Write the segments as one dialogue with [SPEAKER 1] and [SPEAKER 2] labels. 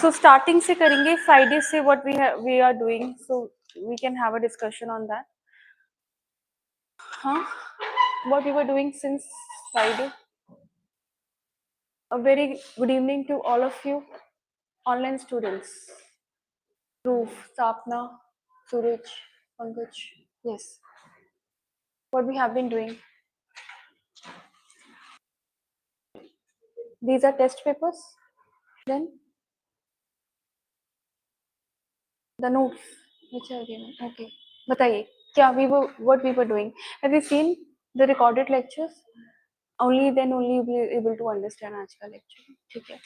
[SPEAKER 1] So starting से करेंगे Friday से what we are doing, so we can have a discussion on that. Huh? What we were doing since Friday. A very good evening to all of you, online students. Dhruv, Sapna, Suraj, Pankaj. Yes. What we have been doing. These are test papers. Then the notes which are given. Okay. बताइए क्या what we were doing. Have you seen the recorded lectures? Only then only you'll be able to understand आज का lecture. ठीक है.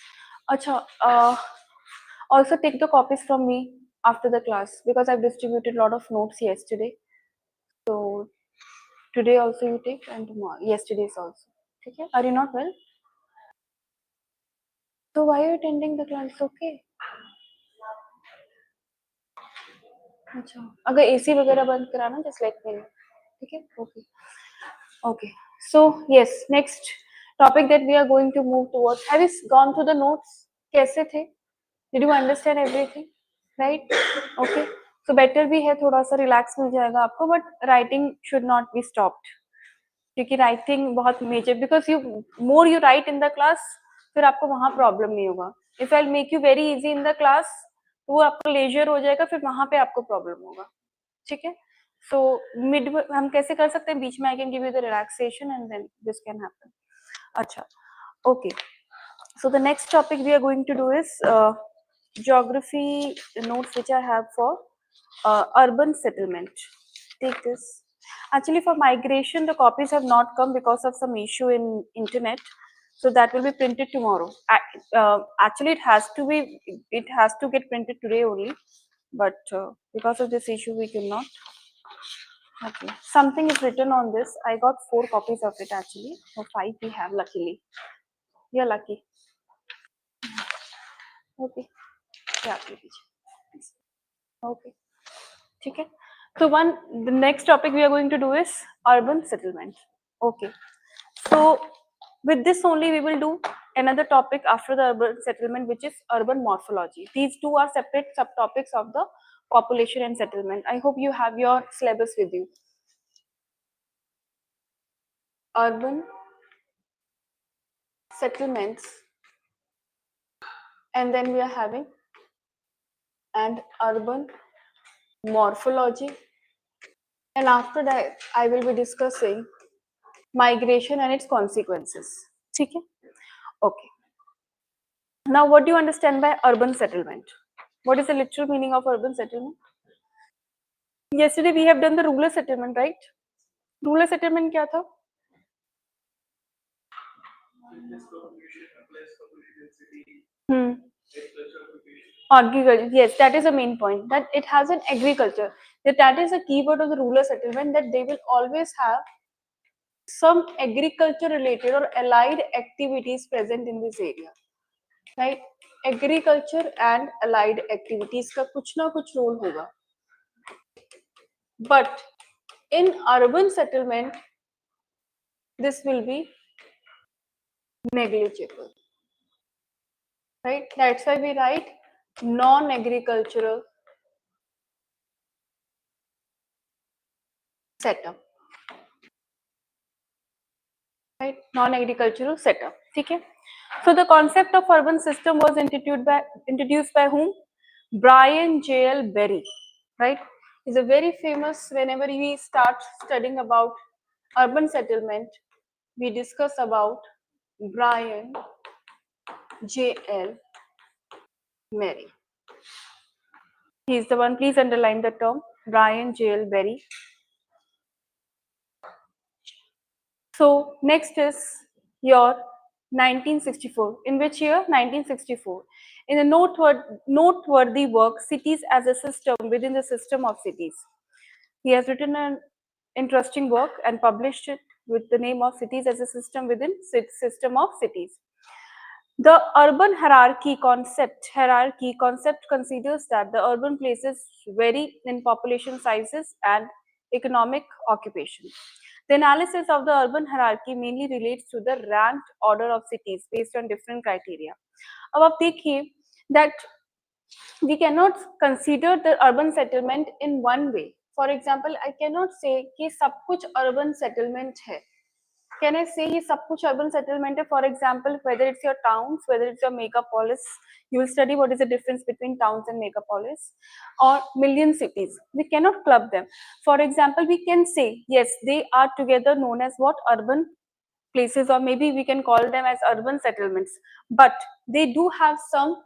[SPEAKER 1] अच्छा. Also take the copies from me after the class because I've distributed a lot of notes yesterday. So today also you take and tomorrow, yesterday's also. Okay? Are you not well? So why are you attending the class? Okay. अच्छा अगर AC वगैरह बंद कराना just let me know. ठीक है? Okay. Okay. So yes, next topic that we are going to move towards. Have you gone through the notes? कैसे थे? Did you understand everything? Right? Okay. So better भी है थोड़ा सा relax मिल जाएगा आपको, but writing should not be stopped. क्योंकि writing बहुत major because you more you write in the class फिर आपको वहां प्रॉब्लम नहीं होगा. If I make you very easy in the class तो वो आपको लेजर हो जाएगा फिर वहां पे आपको प्रॉब्लम होगा. ठीक है. सो मिड हम कैसे कर सकते हैं बीच में I can give you the relaxation and then this can happen. अच्छा okay. So the next topic we are going to do is geography notes which I have for urban settlement. Take this. Actually for migration the copies have not come because of some issue in internet, so that will be printed tomorrow. Actually it has to get printed today only, but because of this issue we cannot. Okay, something is written on this. I got 4 copies of it actually, or 5 we have luckily. You're lucky. Okay, yeah, okay. ठीक है. So the next topic we are going to do is urban settlement. Okay. So with this only we will do another topic after the urban settlement, which is urban morphology. These two are separate subtopics of the population and settlement. I hope you have your syllabus with you. Urban settlements, and then we are having and urban morphology, and after that I will be discussing migration and its consequences. ठीक है. Okay. Now, what do you understand by urban settlement? What is the literal meaning of urban settlement? Yesterday we have done the rural settlement, right? Rural settlement क्या था? Agriculture. Yes, that is the main point. That it has an agriculture. That is a keyword of the rural settlement. That they will always have some agriculture related or allied activities present in this area, right? Agriculture and allied activities का कुछ ना कुछ role होगा. But in urban settlement, this will be negligible, right? That's why we write non-agricultural setup, right? Non-agricultural setup. Okay. So the concept of urban system was introduced by whom? Brian J.L. Berry, right? He's a very famous. Whenever we start studying about urban settlement, we discuss about Brian J.L. Berry. He is the one. Please underline the term Brian J.L. Berry. So next is your 1964. In which year? 1964. In a noteworthy work, Cities as a System within the System of Cities. He has written an interesting work and published it with the name of Cities as a System within System of Cities. The urban hierarchy concept considers that the urban places vary in population sizes and economic occupation. The analysis of the urban hierarchy mainly relates to the ranked order of cities based on different criteria. अब आप देखिए that we cannot consider the urban settlement in one way. For example, I cannot say कि सब कुछ urban settlement है. Can I say ये सब कुछ urban settlement है? For example, whether it's your towns, whether it's your megapolis, you will study what is the difference between towns and megapolis, or million cities. We cannot club them. For example, we can say yes, they are together known as what, urban places, or maybe we can call them as urban settlements, but they do have some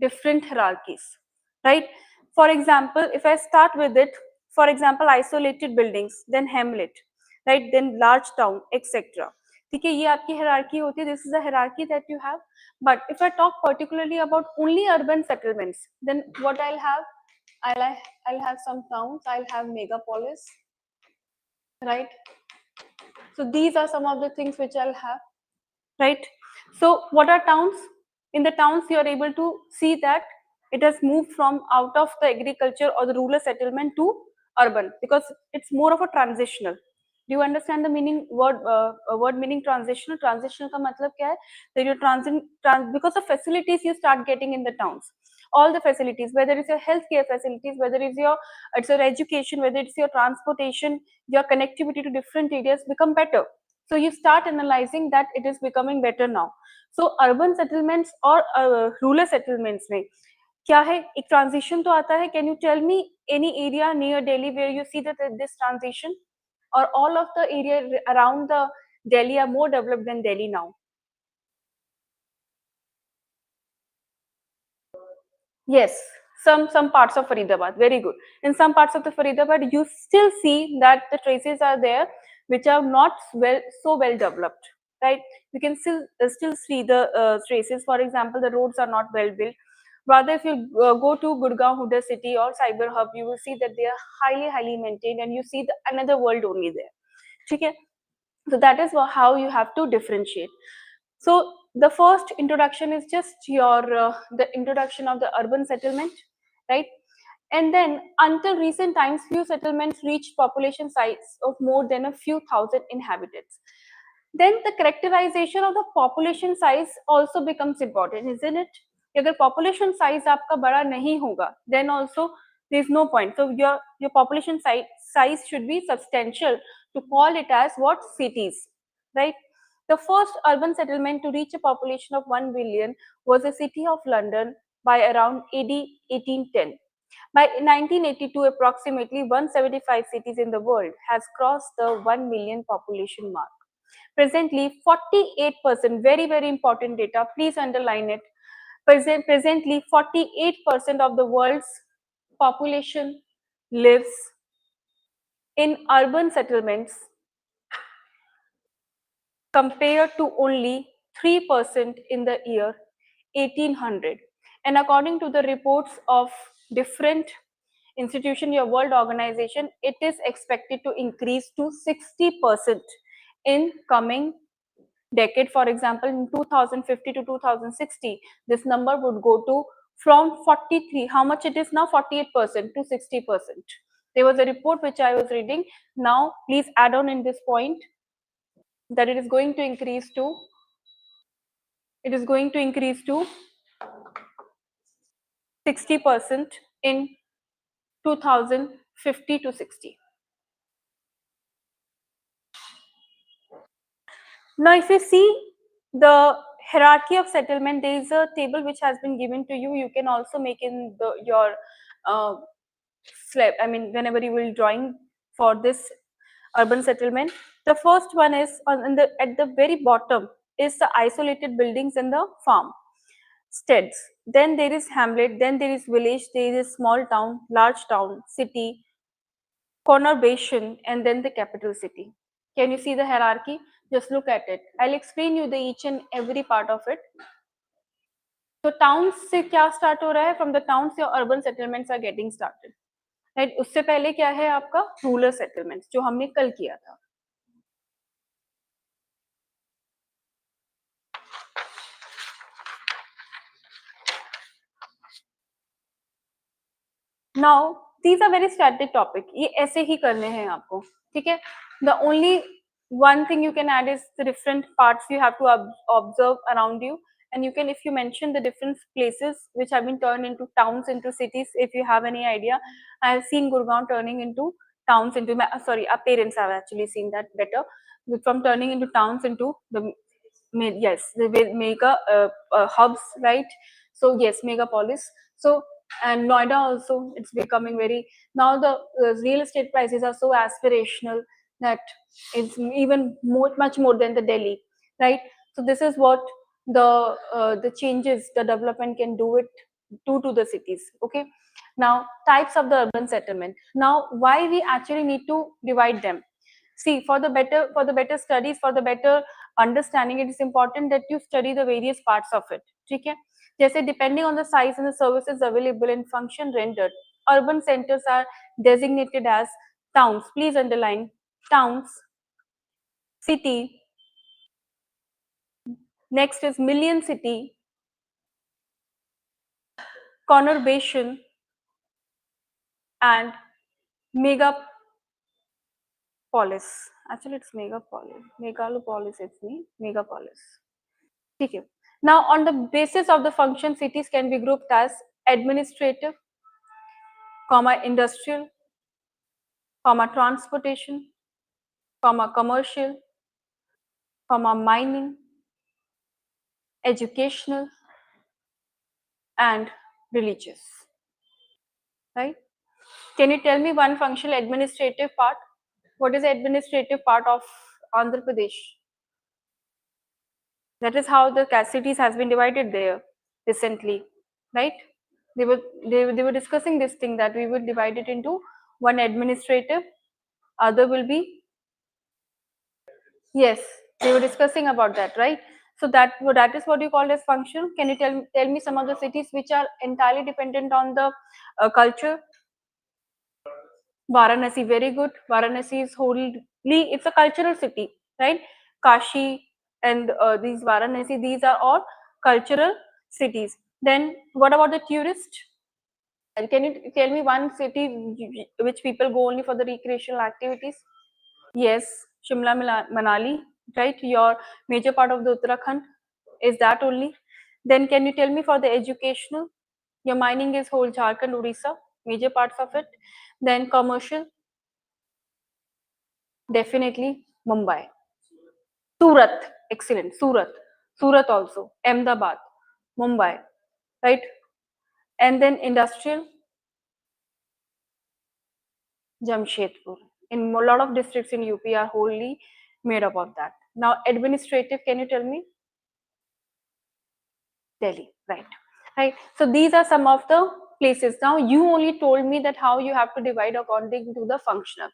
[SPEAKER 1] different hierarchies, right? For example, if I start with it, for example, isolated buildings, then hamlet, right, then large town, etc. ठीक है, ये आपकी hierarchy होती है. This is the hierarchy that you have. But if I talk particularly about only urban settlements, then what I'll have, I'll have some towns, I'll have megapolis, right? So these are some of the things which I'll have, right? So what are towns? In the towns, you are able to see that it has moved from out of the agriculture or the rural settlement to urban, because it's more of a transitional. Do you understand the meaning word meaning transitional? Transitional का मतलब क्या है? That you're because of facilities you start getting in the towns. All the facilities, whether it's your healthcare facilities, whether it's your education, whether it's your transportation, your connectivity to different areas become better. So you start analyzing that it is becoming better now. So urban settlements or rural settlements में क्या है, एक transition तो आता है. Can you tell me any area near Delhi where you see that this transition, or all of the area around the Delhi are more developed than Delhi now? Yes, some parts of Faridabad, very good. In some parts of the Faridabad, you still see that the traces are there, which are not so well developed, right? You can still see the traces. For example, the roads are not well built. Rather, if you go to Gurgaon, Huda City or Cyber Hub, you will see that they are highly maintained, and you see another world only there. Okay? So that is how you have to differentiate. So the first introduction is just the introduction of the urban settlement, right? And then until recent times, few settlements reached population size of more than a few thousand inhabitants. Then the characterization of the population size also becomes important, isn't it? अगर population size आपका बड़ा नहीं होगा, then also there is no point. So your population size should be substantial to call it as what, cities, right? The first urban settlement to reach a population of 1 billion was the city of London by around AD 1810. By 1982, approximately 175 cities in the world has crossed the 1 million population mark. Presently, 48%, very important data, please underline it. Presently, 48% of the world's population lives in urban settlements, compared to only 3% in the year 1800. And according to the reports of different institution, your world organization, it is expected to increase to 60% in coming decade. For example, in 2050 to 2060, this number would go to from 43, how much it is now, 48% to 60%. There was a report which I was reading. Now please add on in this point that it is going to increase to 60% in 2050 to 60. Now if you see the hierarchy of settlement, there is a table which has been given to you. You can also make in your slab, I mean whenever you will drawing for this urban settlement. The first one is at the very bottom is the isolated buildings and the farm steads. Then there is hamlet, then there is village, there is small town, large town, city, conurbation, and then the capital city. Can you see the hierarchy? Just look at it. I'll explain you the each and every part of it. So towns से क्या start हो रहा है? From the towns your urban settlements are getting started. Right? उससे पहले क्या है आपका rural settlements जो हमने कल किया था. Now these are very static topic. ये ऐसे ही करने हैं आपको, ठीक है? The only one thing you can add is the different parts you have to observe around you, and you can, if you mention the different places which have been turned into towns, into cities, if you have any idea. I have seen Gurgaon turning into towns into, sorry, our parents have actually seen that better, from turning into towns into the, yes, the mega hubs, right? So yes, megapolis. So, and Noida also, it's becoming very, now the real estate prices are so aspirational that it's even more, much more than the Delhi, right? So this is what the changes, the development can do it, do to the cities. Okay, now types of the urban settlement. Now why we actually need to divide them? See, for the better studies, for the better understanding, it is important that you study the various parts of it. ठीक है? जैसे depending on the size and the services available and function rendered, urban centers are designated as towns. Please underline towns, city. Next is million city, conurbation, and megapolis. Actually, it's megapolis. Megalopolis, it's me. Megapolis. Okay. Now, on the basis of the function, cities can be grouped as administrative, industrial, transportation, commercial, mining, educational, and religious. Right? Can you tell me one functional administrative part? What is the administrative part of Andhra Pradesh? That is how the cities has been divided there recently, right? They were discussing this thing, that we will divide it into one administrative, other will be, yes, they were discussing about that, right? So that is what you call as function. Can you tell me some of the cities which are entirely dependent on the culture? Varanasi, very good. Varanasi is wholly, it's a cultural city, right? Kashi and these Varanasi, these are all cultural cities. Then what about the tourist? And can you tell me one city which people go only for the recreational activities? Yes, Shimla, Manali, right? Your major part of the Uttarakhand is that only. Then can you tell me for the educational? Your mining is whole Jharkhand, Odisha, major parts of it. Then commercial, definitely Mumbai. Surat, excellent. Surat also. Ahmedabad, Mumbai, right? And then industrial, Jamshedpur. In a lot of districts in UP are wholly made up of that. Now, administrative, can you tell me? Delhi, right? Right. So these are some of the places. Now you only told me that how you have to divide according to the functional.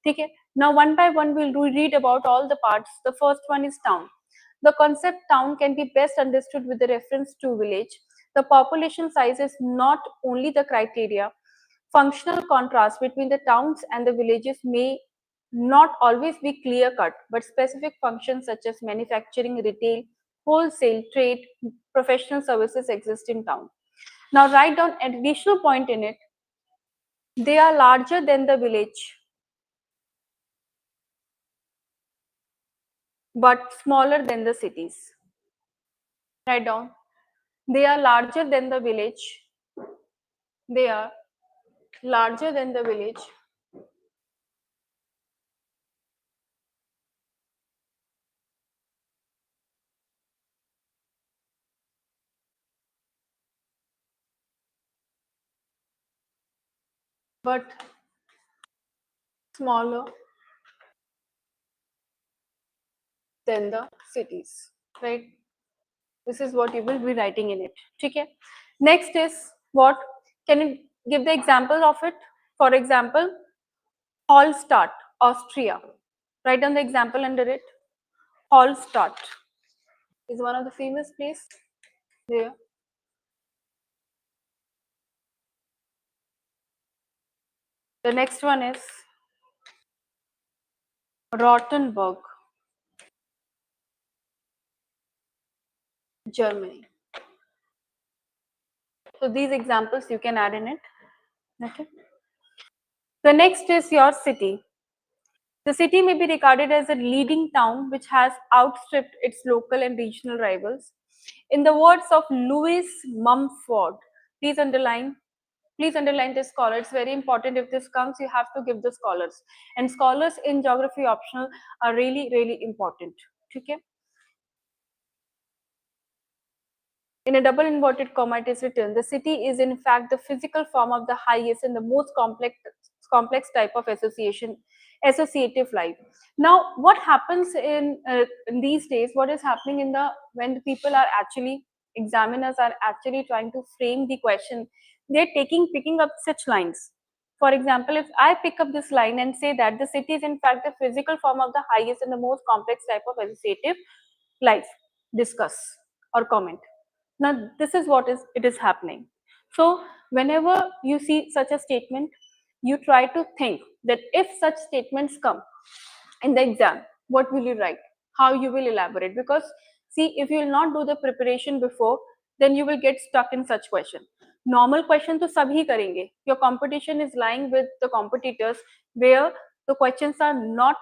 [SPEAKER 1] Okay. Now one by one we'll read about all the parts. The first one is town. The concept town can be best understood with the reference to village. The population size is not only the criteria. Functional contrast between the towns and the villages may not always be clear cut, but specific functions such as manufacturing, retail, wholesale, trade, professional services exist in town. Now write down an additional point in it. They are larger than the village, but smaller than the cities. Write down. They are larger than the village. They are larger than the village, but smaller than the cities. Right? This is what you will be writing in it. Okay. Next is what? Can you give the example of it? For example, Hallstatt, Austria. Write down the example under it. Hallstatt is one of the famous place there. The next one is Rottenburg, Germany. So these examples you can add in it. Okay. The next is your city. The city may be regarded as a leading town which has outstripped its local and regional rivals. In the words of Louis Mumford, please underline. Please underline this scholar. It's very important. If this comes, you have to give the scholars. And scholars in geography optional are really, really important. Okay? In a double inverted comma, it is written, the city is in fact the physical form of the highest and the most complex type of associative life. Now, what happens in these days, what is happening when the people are actually, examiners are actually trying to frame the question, they're picking up such lines. For example, if I pick up this line and say that the city is in fact the physical form of the highest and the most complex type of associative life, discuss or comment. Now this is what is it is happening. So whenever you see such a statement, you try to think that if such statements come in the exam, what will you write, how you will elaborate, because see, if you will not do the preparation before, then you will get stuck in such question. Normal question to sabhi karenge, your competition is lying with the competitors where the questions are not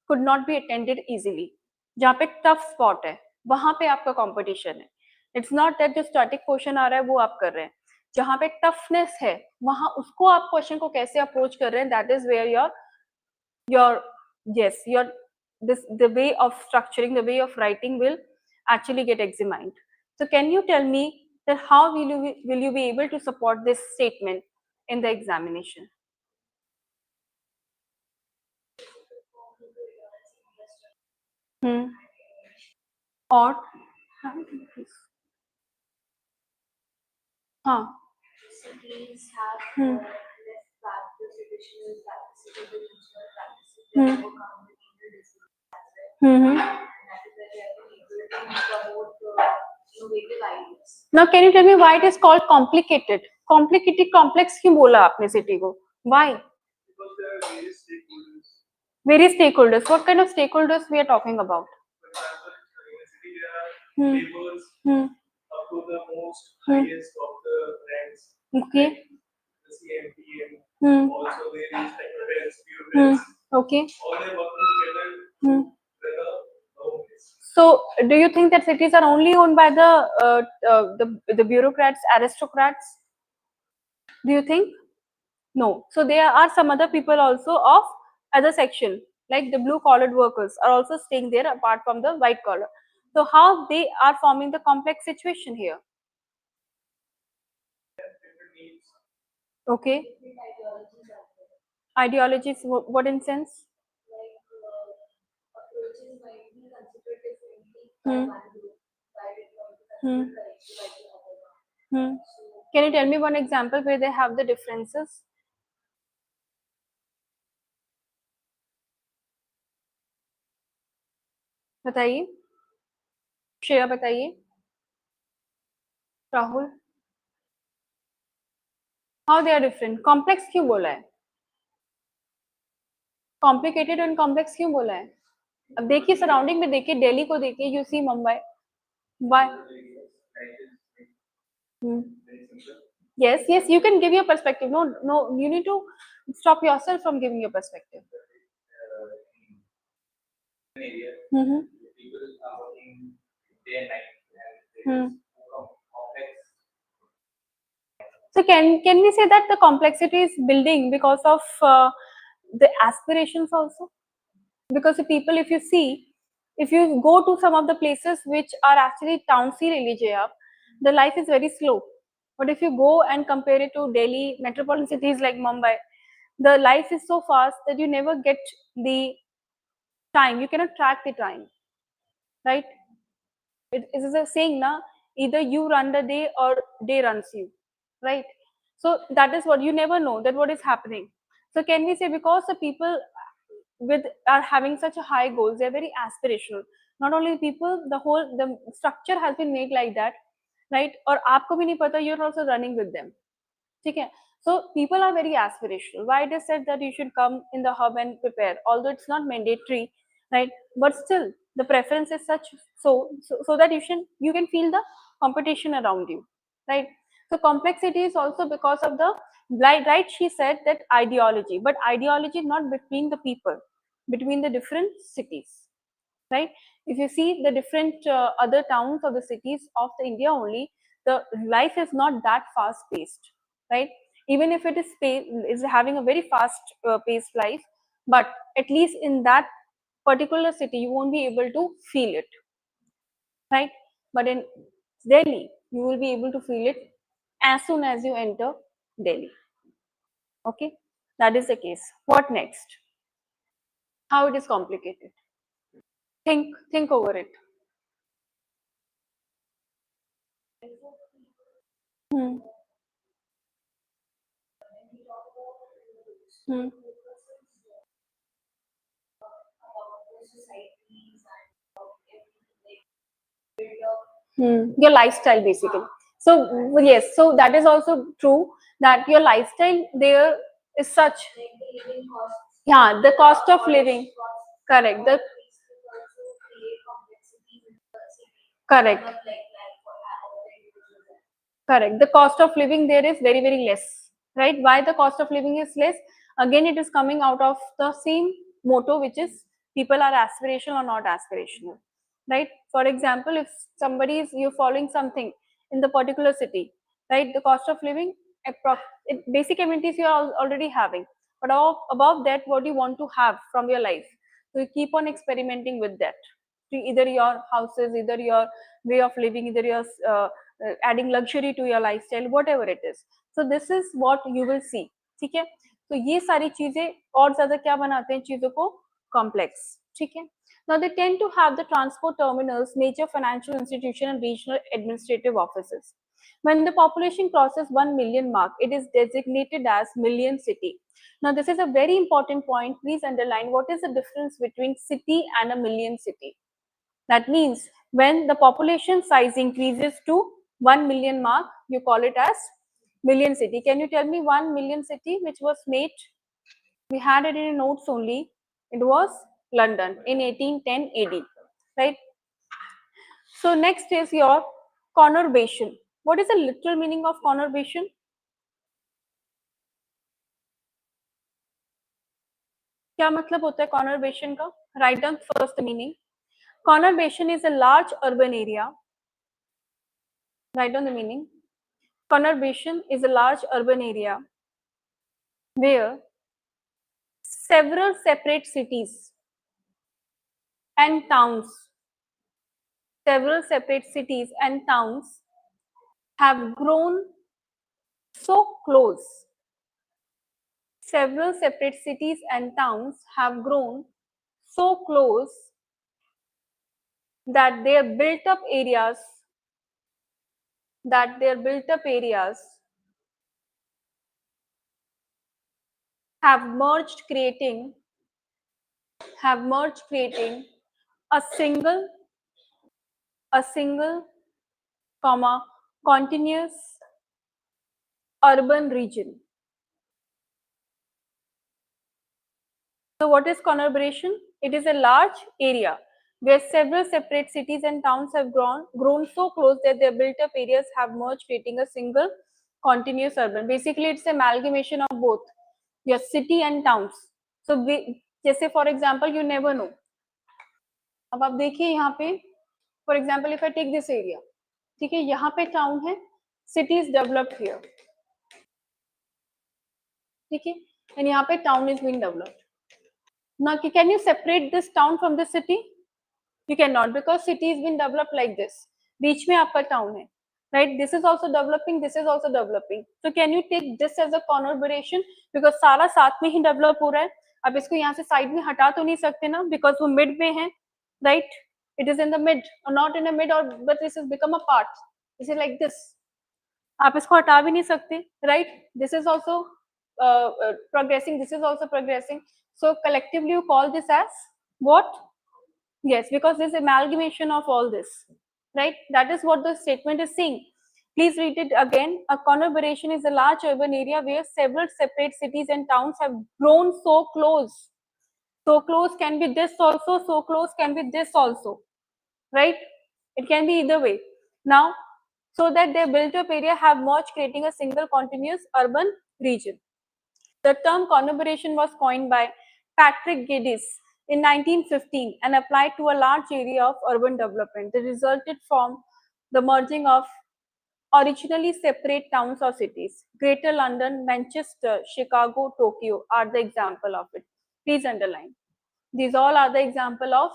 [SPEAKER 1] could not be attended easily, जहाँ पे tough spot है वहां पे आपका competition है. It's not that जो static question आ रहा है वो आप कर रहे हैं, जहाँ पे टफनेस है वहां उसको आप क्वेश्चन को कैसे अप्रोच कर रहे हैं, that is where your yes your this the way of structuring, the way of writing will actually get examined. So can you tell me that how will you be able to support this statement in the examination? Hmm. और हाँ. Hmm. Hmm. Hmm. Now can you tell me why it is called complicated? Complicated, complex क्यों बोला आपने city को? Why? Various stakeholders. What kind of stakeholders we are talking about? Hmm. Hmm. Hmm. Okay. Hmm. Hmm. Okay. Hmm. So, do you think that cities are only owned by the bureaucrats, aristocrats? Do you think? No. So there are some other people also of other section, like the blue collared workers are also staying there apart from the white collar. So how they are forming the complex situation here? Okay. Ideologies, what in sense? Hmm. Hmm. Hmm. Can you tell me one example where they have the differences? बताइए. श्रेया बताइए. Rahul. How they are different? Complex क्यों बोला है? Complicated and complex क्यों बोला है? अब देखिए सराउंडिंग में, देखिए दिल्ली को, देखिए you see Mumbai. Why? Hmm. Yes, yes, you can give your perspective. No, no, you need to stop yourself from giving your perspective. Mm-hmm. Hmm. So can we say that the complexity is building because of the aspirations also? Because the people, if you see, if you go to some of the places which are actually town see religion, the life is very slow. But if you go and compare it to Delhi, metropolitan cities like Mumbai, the life is so fast that you never get the time. You cannot track the time, right? It is a saying, na, either you run the day or day runs you, right? So that is what you never know that what is happening. So can we say because the people with are having such a high goals, they're very aspirational. Not only people, the structure has been made like that, right? Or आपको भी नहीं पता, you're also running with them. ठीक है. So people are very aspirational. Why it is said that you should come in the hub and prepare, although it's not mandatory, right? But still the preference is such, so that you can feel the competition around you, right? So complexity is also because of the right, she said that ideology, but ideology not between the people, between the different cities. right? If you see the different other towns or the cities of the India only, the life is not that fast paced, right? Even if it is having a very fast paced life, but at least in that particular city, you won't be able to feel it, right? But in Delhi, you will be able to feel it as soon as you enter Delhi. Okay, that is the case. What next? How it is complicated? Think over it. Hmm. Hmm. Your lifestyle basically. So yes, so that is also true that your lifestyle there is such. Yeah, the cost of living. Correct. The correct. Correct. The cost of living there is very, very less, right? Why the cost of living is less? Again, it is coming out of the same motto, which is people are aspirational or not aspirational, right? For example, if somebody is you're following something in the particular city, right? The cost of living, basic amenities you are already having, but above that, what do you want to have from your life? So you keep on experimenting with that. Either your houses, either your way of living, either your adding luxury to your lifestyle, whatever it is. So this is what you will see. ठीक है? तो ये सारी चीजें और ज्यादा क्या बनाते हैं चीजों को कॉम्प्लेक्स. ठीक है? Now they tend to have the transport terminals, major financial institution and regional administrative offices. When the population crosses 1 million mark, it is designated as million city. Now this is a very important point. Please underline what is the difference between city and a million city. That means when the population size increases to 1 million mark, you call it as million city. Can you tell me 1 million city which was made? We had it in notes only. It was London in 1810 AD, right? So next is your conurbation. What is the literal meaning of conurbation? क्या मतलब होता है conurbation का? Write down first the meaning. Conurbation is a large urban area. Write down the meaning. Conurbation is a large urban area where several separate cities and towns, have grown so close. Several separate cities and towns have grown so close that their built up areas have merged creating a single comma continuous urban region. So what is conurbation? It is a large area where several separate cities and towns have grown so close that their built up areas have merged, creating a single continuous urban. Basically, it's amalgamation of both your city and towns. So जैसे for example, you never know. अब आप देखिए यहाँ पे for example, if I take this area, ठीक है, यहाँ पे town है, city is developed here, ठीक है, and यहाँ पे town is being developed. Now, can you separate this town from the city? You cannot, because city has been developed like this. बीच में आपका town है, right? This is also developing, this is also developing. So can you take this as a conurbation? Because सारा साथ में ही develop हो रहा है. अब इसको यहाँ से side में हटा तो नहीं सकते ना, because वो mid में है, right? It is in the mid, or not in the mid, or but this has become a part. This is like this. आप इसको हटा भी नहीं सकते, right? This is also progressing. This is also progressing. So collectively, you call this as what? Yes, because this amalgamation of all this, right? That is what the statement is saying. Please read it again. A conurbation is a large urban area where several separate cities and towns have grown so close. So close can be this also, so close can be this also, right? It can be either way. Now, so that their built up area have merged, creating a single continuous urban region. The term conurbation was coined by Patrick Geddes in 1915 and applied to a large area of urban development. They resulted from the merging of originally separate towns or cities. Greater London, Manchester, Chicago, Tokyo are the example of it. Please underline. These all are the example of.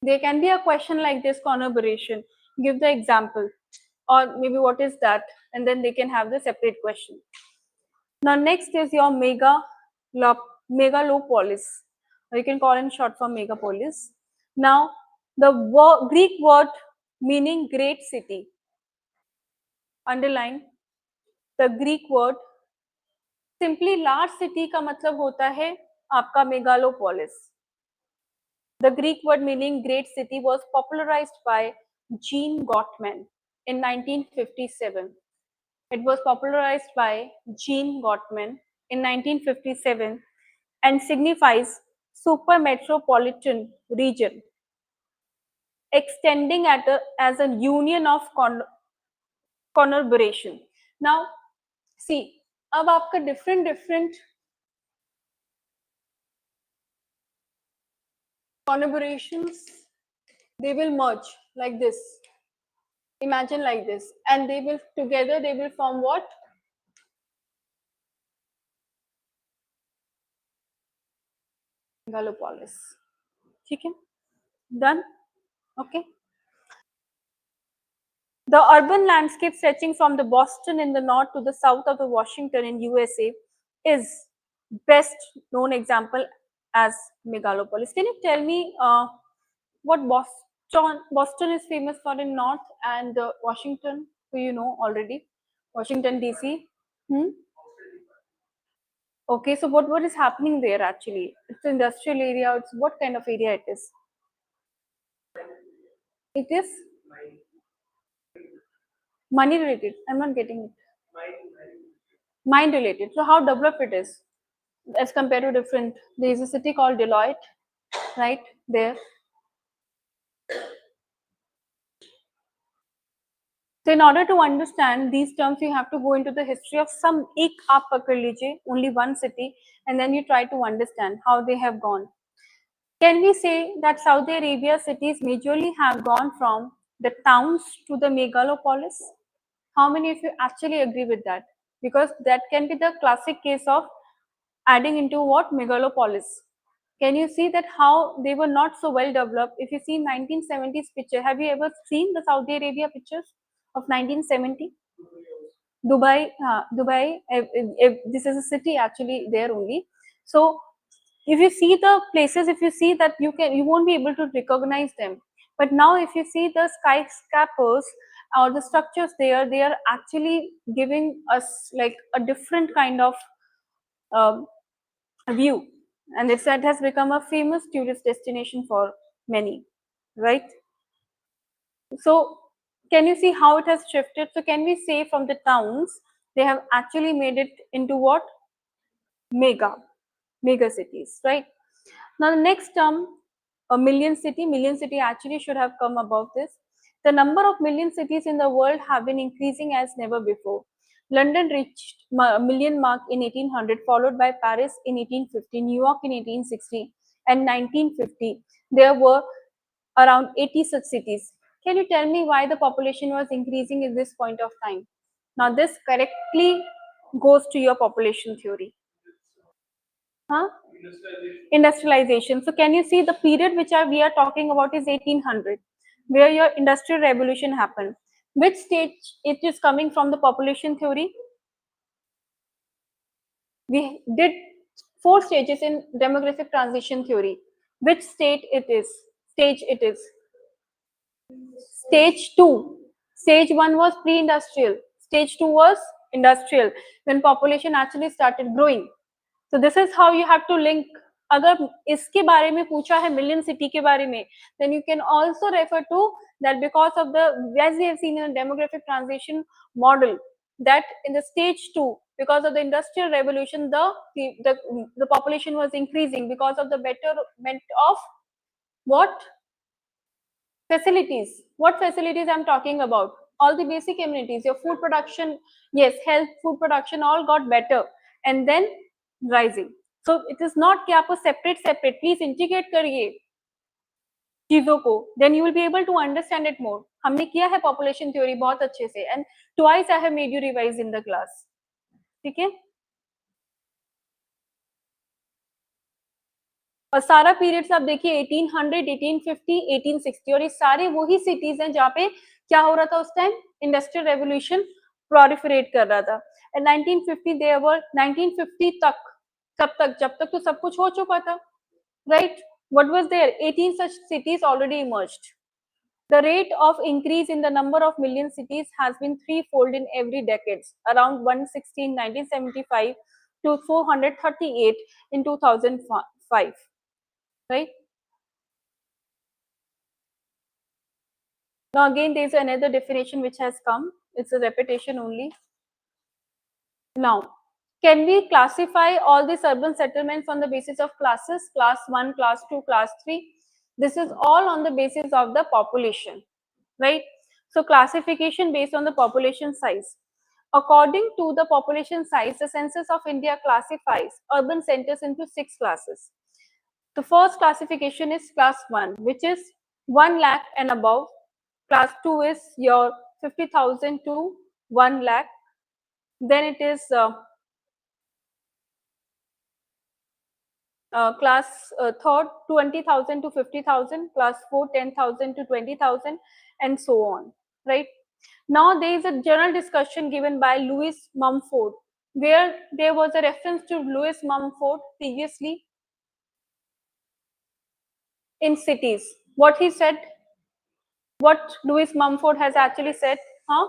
[SPEAKER 1] There can be a question like this, conurbation. Give the example, or maybe what is that, and then they can have the separate question. Now next is your megalopolis, or you can call in short for megapolis. Now the Greek word meaning great city. Underline the Greek word. Simply large city का मतलब होता है आपका megalopolis. The Greek word meaning great city was popularized by Jean Gottman in 1957. It was popularized by Jean Gottman in 1957 and signifies super metropolitan region extending as a union of conurbation. Now, see, अब आपका different conurbations, they will merge like this. Imagine like this, and they will together they will form what? Megalopolis. ठीक है? Done? Okay. The urban landscape stretching from the Boston in the north to the south of the Washington in USA is best known example as megalopolis. Can you tell me what Boston is famous for in north, and Washington, who you know already, Washington DC? Okay, so what is happening there actually? It's industrial area. It's what kind of area it is? It is money related. I'm not getting it. Mind related. So how developed it is as compared to different. There is a city called Deloitte, right there. So in order to understand these terms, you have to go into the history of some ek aap pakad lijiye, only one city, and then you try to understand how they have gone. Can we say that Saudi Arabia cities majorly have gone from the towns to the megalopolis? How many of you actually agree with that? Because that can be the classic case of adding into what? Megalopolis. Can you see that how they were not so well developed? If you see 1970s picture, have you ever seen the Saudi Arabia pictures of 1970? Dubai, Dubai, this is a city actually there only. So if you see the places, if you see that you won't be able to recognize them. But now if you see the skyscrapers or the structures there, they are actually giving us like a different kind of view, and that has become a famous tourist destination for many, right? So can you see how it has shifted? So can we say from the towns they have actually made it into what? Mega cities, right? Now the next term, a million city actually should have come above this. The number of million cities in the world have been increasing as never before. London reached million mark in 1800, followed by Paris in 1850, New York in 1860, and 1950. There were around 80 such cities. Can you tell me why the population was increasing at this point of time? Now this correctly goes to your population theory. Huh? Industrialization. So can you see the period which we are talking about is 1800, where your industrial revolution happened. Which stage it is coming from the population theory? We did 4 stages in demographic transition theory. Which stage it is? Stage 2. Stage 1 was pre-industrial. Stage 2 was industrial, when population actually started growing. So this is how you have to link. अगर इसके बारे में पूछा है million city के बारे में, then you can also refer to that because of the, as we have seen in the demographic transition model, that in the stage 2, because of the industrial revolution, the population was increasing because of the betterment of what? Facilities. What facilities I'm talking about? All the basic amenities, your food production, yes, health, food production, all got better and then rising. So it is not कि आपको separate separate, please integrate करिए चीजों को, then you will be able to understand it more. हमने किया है population theory बहुत अच्छे से, and twice I have made you revise in the class. ठीक है, और सारा पीरियड्स आप देखिए 1800, 1850, 1860, और ये सारे वही सिटीज हैं जहाँ पे क्या हो रहा था उस टाइम, इंडस्ट्रियल रेवोल्यूशन प्रोलिफरेट कर रहा था. एंड 1950 देवर 1950 तक, कब तक, जब तक तो सब कुछ हो चुका था, right? What was there? 18 such cities already emerged. The rate of increase in the number of million cities has been threefold in every decade, around 116 1975 to 438 in 2005, right? Now again there is another definition which has come, it's a repetition only. Now, can we classify all these urban settlements on the basis of classes, class 1, class 2, class 3? This is all on the basis of the population, right? So classification based on the population size. According to the population size, the Census of India classifies urban centers into 6 classes. The first classification is class 1, which is 1 lakh and above. Class 2 is your 50,000 to 1 lakh. Then it is class third 20,000 to 50,000, class 4 10,000 to 20,000, and so on, right? Now there is a general discussion given by Louis Mumford, where there was a reference to Louis Mumford previously in cities. What he said, what Louis Mumford has actually said, huh?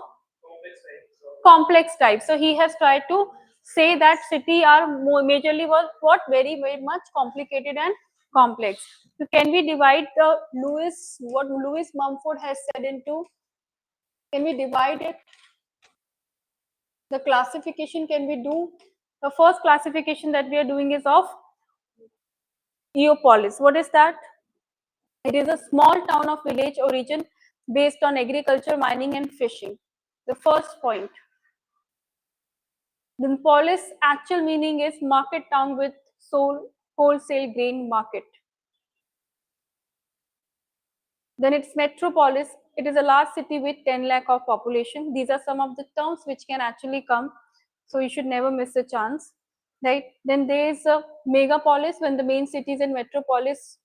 [SPEAKER 1] Complex type. So he has tried to say that city are more majorly was what very much complicated and complex. So can we divide the what Louis Mumford has said into? Can we divide it? The classification can we do? The first classification that we are doing is of Eopolis. What is that? It is a small town of village origin based on agriculture, mining, and fishing. The first point. The polis actual meaning is market town with wholesale grain market. Then it's metropolis. It is a large city with 10 lakh of population. These are some of the terms which can actually come. So you should never miss a chance, right? Then there is a megapolis, when the main cities and metropolis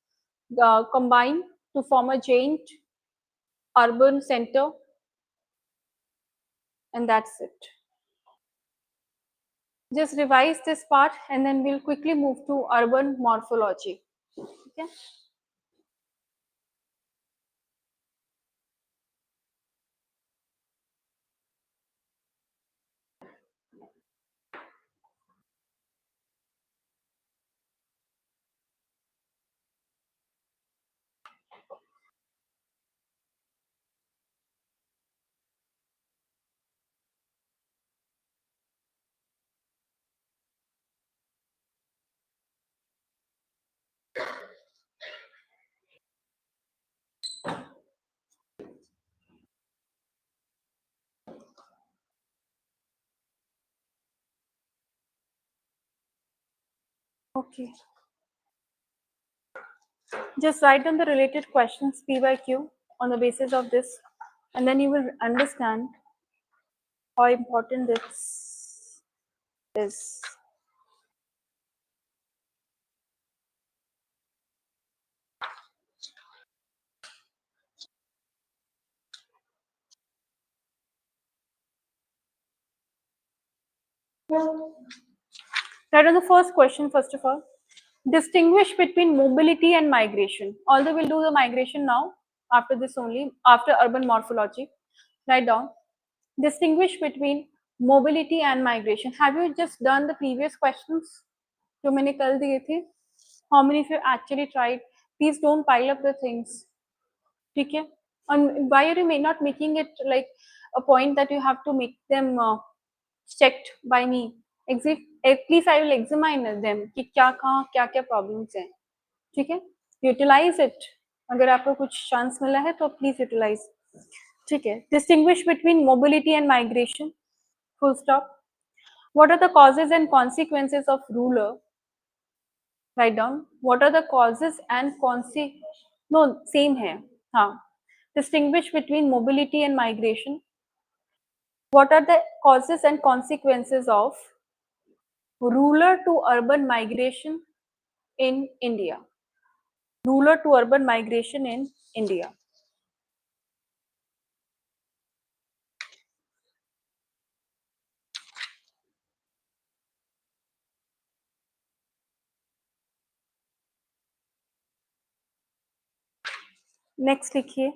[SPEAKER 1] combine to form a giant urban center. And that's it. Just revise this part and then we'll quickly move to urban morphology. Okay. Okay. Just write down the related questions P by Q on the basis of this, and then you will understand how important this is. Write on the first question first of all. Distinguish between mobility and migration. Although we'll do the migration now, after this only, after urban morphology. Write down. Distinguish between mobility and migration. Have you just done the previous questions? जो मैंने कल दिए थे? How many of you actually tried? Please don't pile up the things. ठीक है? And why are you not making it like a point that you have to make them checked by me? At least I will examine them कि क्या कहाँ क्या क्या problems हैं. ठीक है? Utilize it. अगर आपको कुछ chance मिला है तो please utilize. ठीक है? Distinguish between mobility and migration. Full stop. What are the causes and consequences of rural Write down. What are the causes and no, same hai. हाँ. Distinguish between mobility and migration. What are the causes and consequences of rural to urban migration in India? Rural to urban migration in India. Next लिखिए.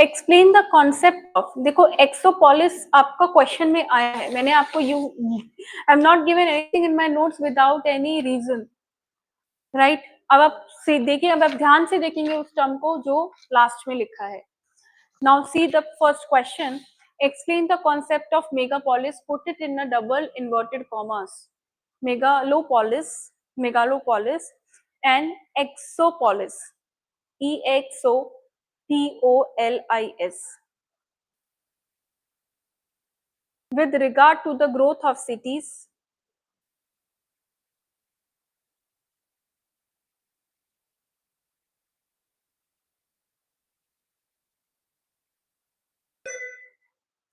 [SPEAKER 1] Explain the concept of. देखो exopolis आपका question में आया है. मैंने आपको you I am not given anything in my notes without any reason, right. अब आप देखिए, अब आप ध्यान से देखेंगे उस टर्म को जो लास्ट में लिखा है. Now see the first question. Explain the concept of megapolis. Put it in a double inverted commas. Megalopolis, megalopolis and exopolis. EXOPOLIS. With regard to the growth of cities,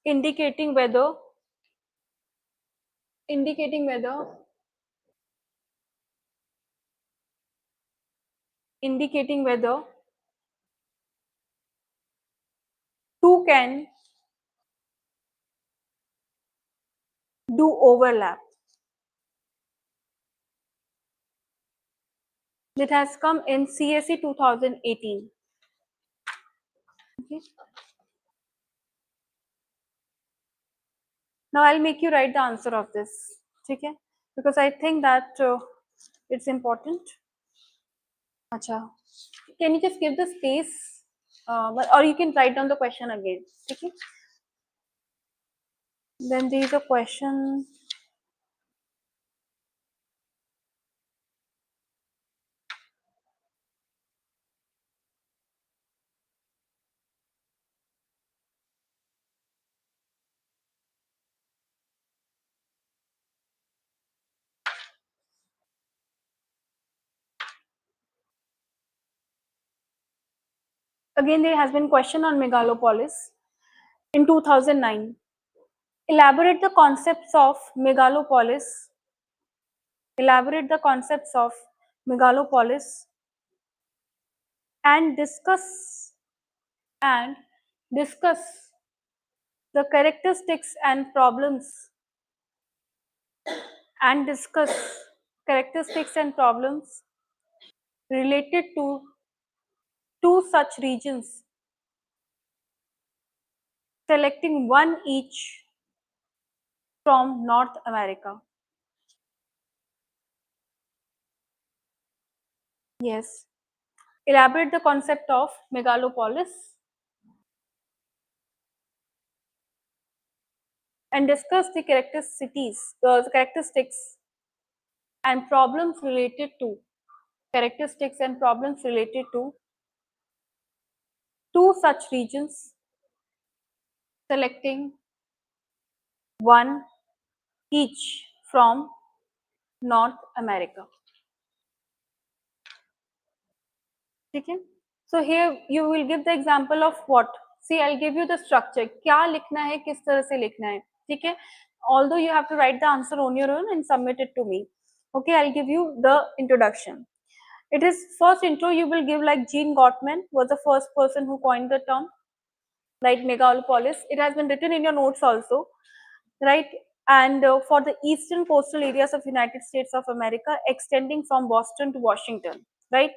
[SPEAKER 1] indicating whether indicating whether indicating whether two can do overlap. It has come in CSE 2018. Okay. Now I'll make you write the answer of this. Okay, because I think that it's important. Acha. Can you just give the space, or you can write down the question again. Okay. Then there is a question. Again, there has been question on megalopolis in 2009. Elaborate the concepts of megalopolis. Elaborate the concepts of megalopolis and and discuss the characteristics and problems and discuss characteristics and problems related to two such regions, selecting one each from North America. Yes. Elaborate the concept of megalopolis and discuss the characteristics and problems related to two such regions, selecting one each from North America. Okay. So here you will give the example of what. See, I'll give you the structure. क्या लिखना है, किस तरह से लिखना है, ठीक है. Although you have to write the answer on your own and submit it to me. Okay, I'll give you the introduction. It is first intro you will give like Gene Gottman was the first person who coined the term, right? Megalopolis. It has been written in your notes also, right? And for the eastern coastal areas of United States of America, extending from Boston to Washington, right?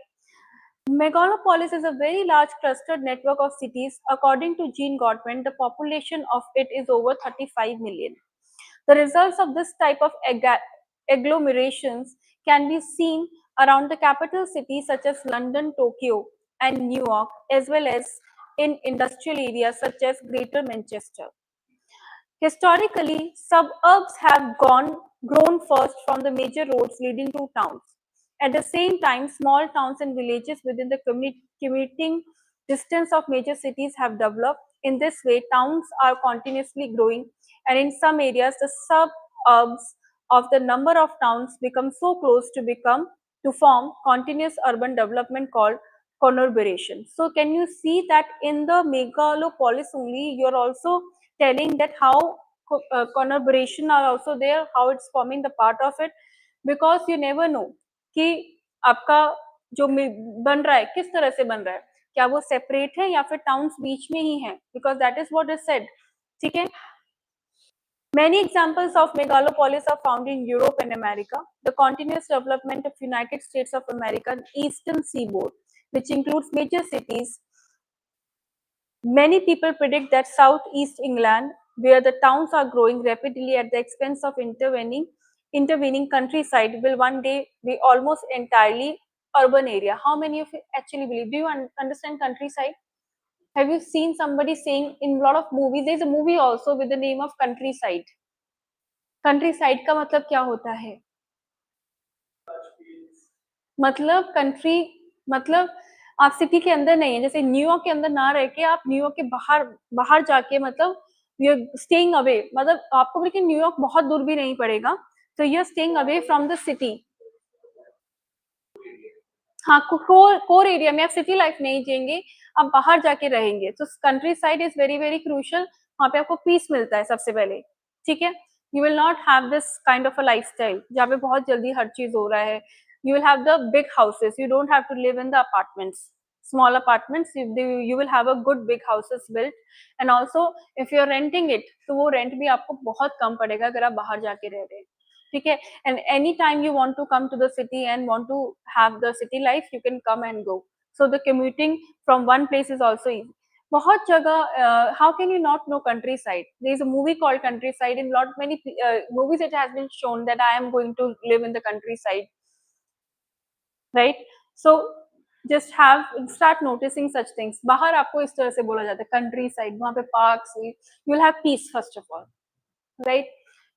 [SPEAKER 1] Megalopolis is a very large clustered network of cities. According to Gene Gottman, the population of it is over 35 million. The results of this type of agglomerations can be seen around the capital cities such as London, Tokyo, and New York, as well as in industrial areas such as Greater Manchester. Historically, suburbs have grown first from the major roads leading to towns. At the same time, small towns and villages within the commuting distance of major cities have developed. In this way, towns are continuously growing, and in some areas, the suburbs of the number of towns become so close to form continuous urban development called conurbation. So can you see that in the megalopolis only, you're also telling that how conurbation are also there, how it's forming the part of it, because you never know कि आपका जो बन रहा है किस तरह से बन रहा है, क्या वो सेपरेट है या फिर टाउन्स बीच में ही है, because that is what is said. ठीक है. Many examples of megalopolis are found in Europe and America. The continuous development of United States of America and Eastern Seaboard, which includes major cities. Many people predict that Southeast England, where the towns are growing rapidly at the expense of intervening countryside, will one day be almost entirely urban area. How many of you actually believe? Do you understand countryside? Have you seen somebody saying in a lot of movies? There is a movie also with the name of Countryside. Countryside का मतलब क्या होता है? मतलब country मतलब आप city के अंदर नहीं है, जैसे न्यूयॉर्क के अंदर ना रह के आप न्यूयॉर्क के बाहर बाहर जाके मतलब यू आर स्टेइंग अवे, मतलब आपको लेकिन न्यूयॉर्क बहुत दूर भी नहीं पड़ेगा, तो you are staying away from the city. हाँ, कोर एरिया में आप सिटी लाइफ नहीं जिएंगे, आप बाहर जाके रहेंगे. तो country side is very very crucial. वहाँ पे आपको पीस मिलता है सबसे पहले. ठीक है. You will not have this kind of a life style जहाँ पे बहुत जल्दी हर चीज हो रहा है. You will have the big houses. You don't have to live in the apartments, small apartments. You will have a good big houses built, and also if you are renting it, तो वो rent भी आपको बहुत कम पड़ेगा अगर आप बाहर जाके रह रहे हैं. ठीक है. And any time you want to come to the city and want to have the city life, you can come and go. So the commuting from one place is also easy. बहुत जगह how can you not know countryside? There is a movie called Countryside. In lot many movies it has been shown that I am going to live in the countryside. Right. So just have start noticing such things. बाहर आपको इस तरह से बोला जाता है country side, वहां पे parks, you will have peace first of all, right.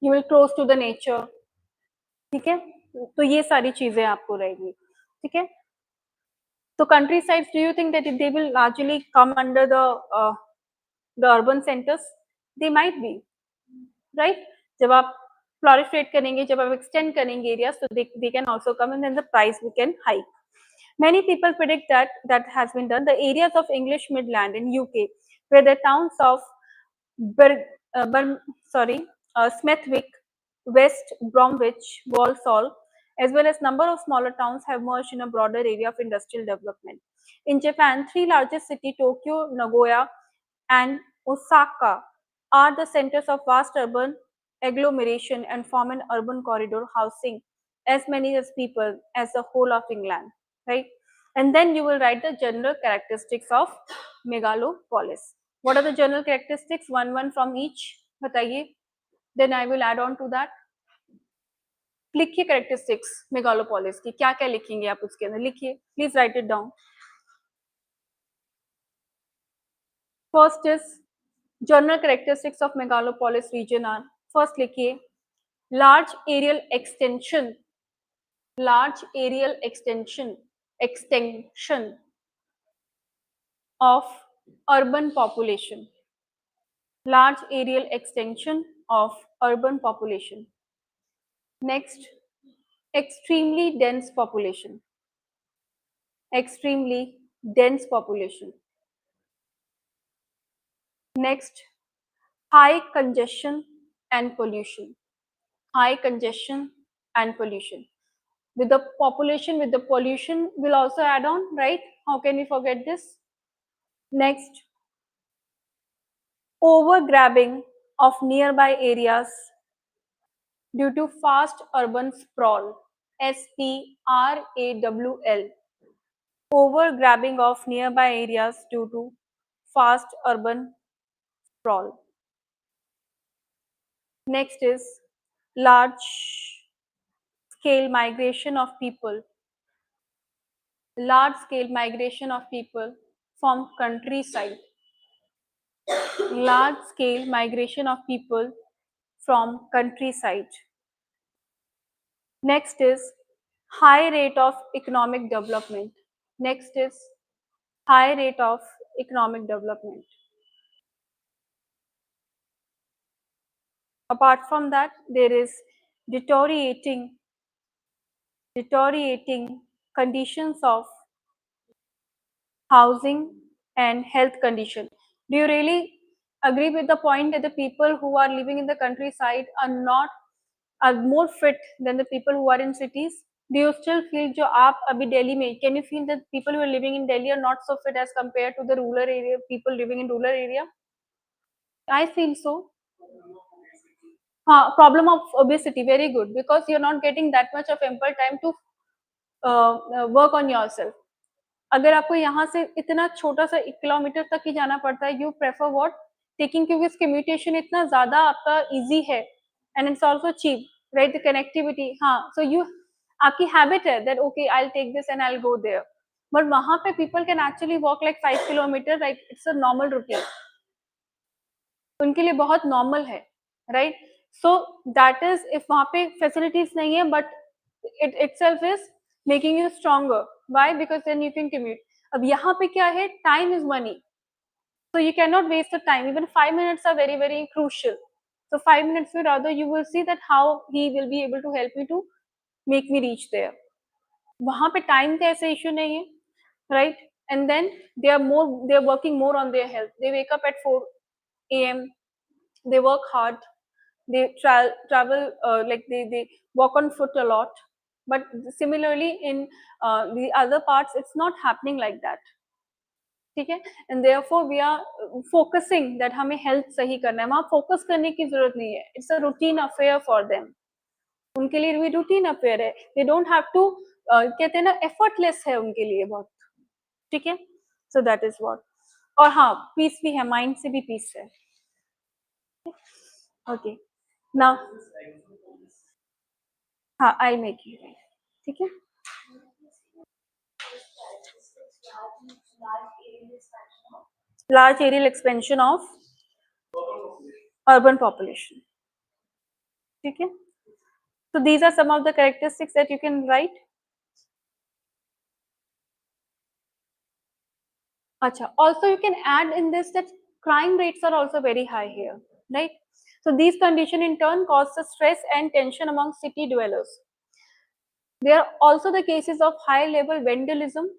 [SPEAKER 1] You will close to the nature. ठीक है. तो ये सारी चीजें आपको रहेगी. ठीक है. तो country side, do you think that they will largely come under the urban centres? They might be, right. जब आप proliferate करेंगे, जब आप extend करेंगे areas, so they can also come and then the price we can hike. Many people predict that has been done. The areas of English Midland in UK, where the towns of Smethwick, West Bromwich, Walsall, as well as number of smaller towns have merged in a broader area of industrial development. In Japan, three largest cities, Tokyo, Nagoya, and Osaka, are the centers of vast urban agglomeration and form an urban corridor housing as many as people as the whole of England, right? And then you will write the general characteristics of megalopolis. What are the general characteristics? One from each. बताइए. Then I will add on to that. लिखिए characteristics megalopolis की. क्या क्या लिखेंगे आप उसके अंदर? लिखिए. Please write it down. First is general characteristics of megalopolis region are. First लिखिए large aerial extension of urban population. Large aerial extension of urban population. Next, extremely dense population. Extremely dense population. Next, high congestion and pollution. High congestion and pollution. With the population, with the pollution will also add on, right? How can we forget this? Next, overgrabbing of nearby areas due to fast urban sprawl. SPRAWL. Overgrabbing of nearby areas due to fast urban sprawl. Next is large scale migration of people. Large scale migration of people from countryside. Large scale migration of people from countryside. Next is high rate of economic development. Next is high rate of economic development. Apart from that, there is deteriorating conditions of housing and health condition. Do you really agree with the point that the people who are living in the countryside are more fit than the people who are in cities? Do you still feel जो आप अभी दिल्ली में, can you feel that people who are living in Delhi are not so fit as compared to the rural area, people living in rural area? I feel so. Problem of obesity, very good, because you're not getting that much of ample time to work on yourself. अगर आपको यहाँ से इतना छोटा सा 1 kilometre तक ही जाना पड़ता है, यू प्रेफर व्हाट टेकिंग, क्योंकि कम्यूटेशन इतना ज्यादा आपका इजी है and it's also cheap, right? The connectivity, हाँ, सो यू आपकी हैबिट है that okay I will take this and I will go there, but वहां पे people can actually walk like 5 kilometre, like it's a normal routine, उनके लिए बहुत normal है, right? So that is, if वहां पे फैसिलिटीज नहीं है, but it itself is making you stronger, why? Because then you can commute. अब यहाँ पे क्या है, time is money, so you cannot waste the time. Even 5 minutes are very very crucial, so 5 minutes with rather you will see that how he will be able to help me to make me reach there. वहां पे time का ऐसे issue नहीं है, right? And then they are working more on their health. They wake up at 4 a.m., they work hard, they travel, like they walk on foot a lot, but similarly in the other parts it's not happening like that. ठीक है, and therefore we are focusing that हमें health सही करना है, वहां focus करने की जरूरत नहीं है, it's a routine affair for them, उनके लिए भी रूटीन अफेयर है, दे डोंट हैव टू, कहते हैं ना, एफर्टलेस है उनके लिए बहुत, ठीक है? सो दैट इज व्हाट. और हाँ, पीस भी है, माइंड से भी पीस है. ओके, नाउ हाँ, आई मेक यू, ठीक है. Large areal expansion of urban population, ठीक है. So these are some of the characteristics that you can write. Acha. Also, you can add in this that crime rates are also very high here, right? So these conditions in turn cause the stress and tension among city dwellers. There are also the cases of high level vandalism,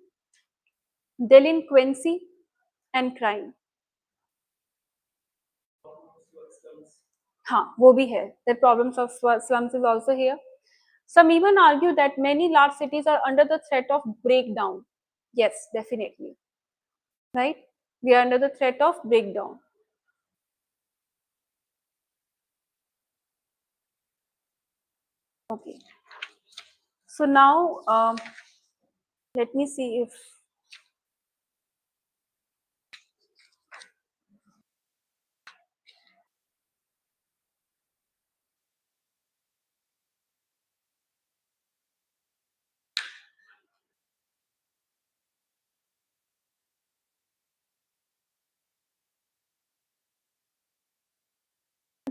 [SPEAKER 1] delinquency, and crime. हाँ, वो भी है. The problems of slums is also here. Some even argue that many large cities are under the threat of breakdown. Yes, definitely. Right? We are under the threat of breakdown. Okay. So now, let me see if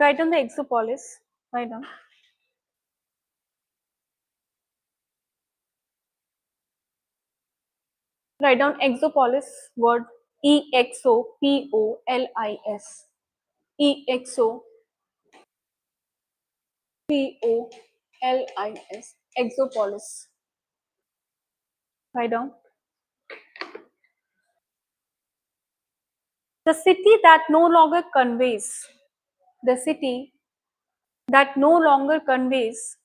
[SPEAKER 1] write down the exopolis. Write down. Write down exopolis word, EXOPOLIS. EXOPOLIS. Exopolis. Write down. The city that no longer conveys. The city that no longer conveys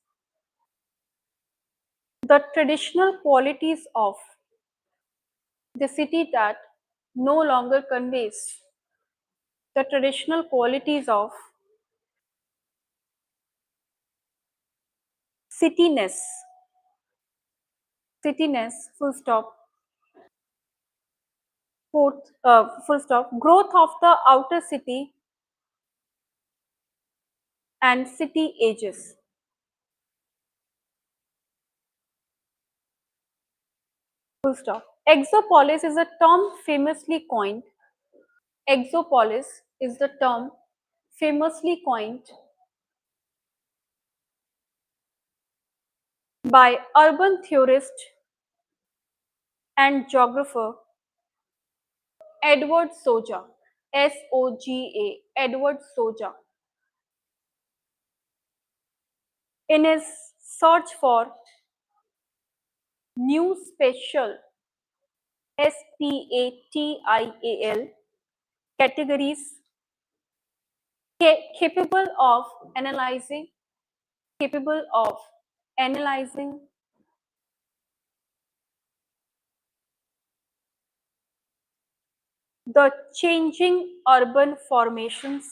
[SPEAKER 1] the traditional qualities of. The city that no longer conveys the traditional qualities of cityness. Cityness, full stop. Full stop. Growth of the outer city and city ages. Full stop. Exopolis is a term famously coined. Exopolis is the term famously coined by urban theorist and geographer Edward Soja. Soga. Edward Soja. in his search for new spatial SPATIAL categories capable of analyzing capable of analyzing the changing urban formations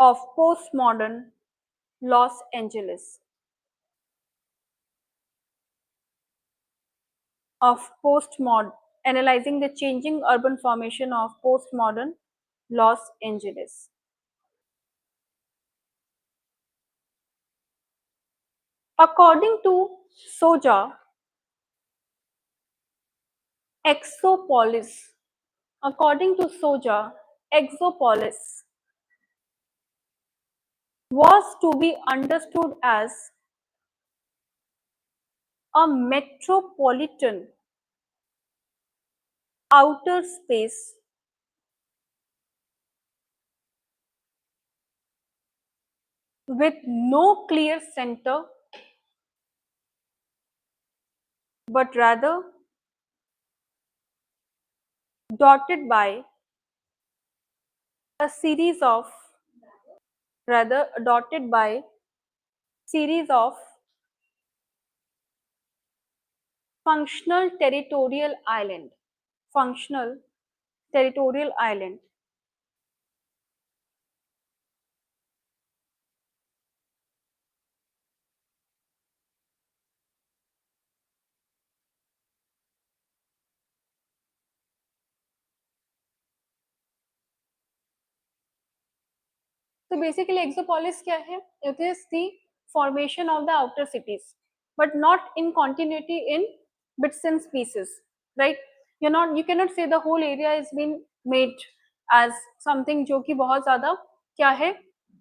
[SPEAKER 1] of postmodern Los Angeles, of postmodern, analyzing the changing urban formation of postmodern Los Angeles. According to Soja, Exopolis, according to Soja, Exopolis was to be understood as a metropolitan outer space with no clear center, but rather dotted by a series of rather dotted by series of functional territorial island functional territorial island. So basically exopolis kya hai? It is the formation of the outer cities, but not in continuity in bits and pieces, right? You cannot say the whole area is been made as something जो कि बहुत ज़्यादा क्या है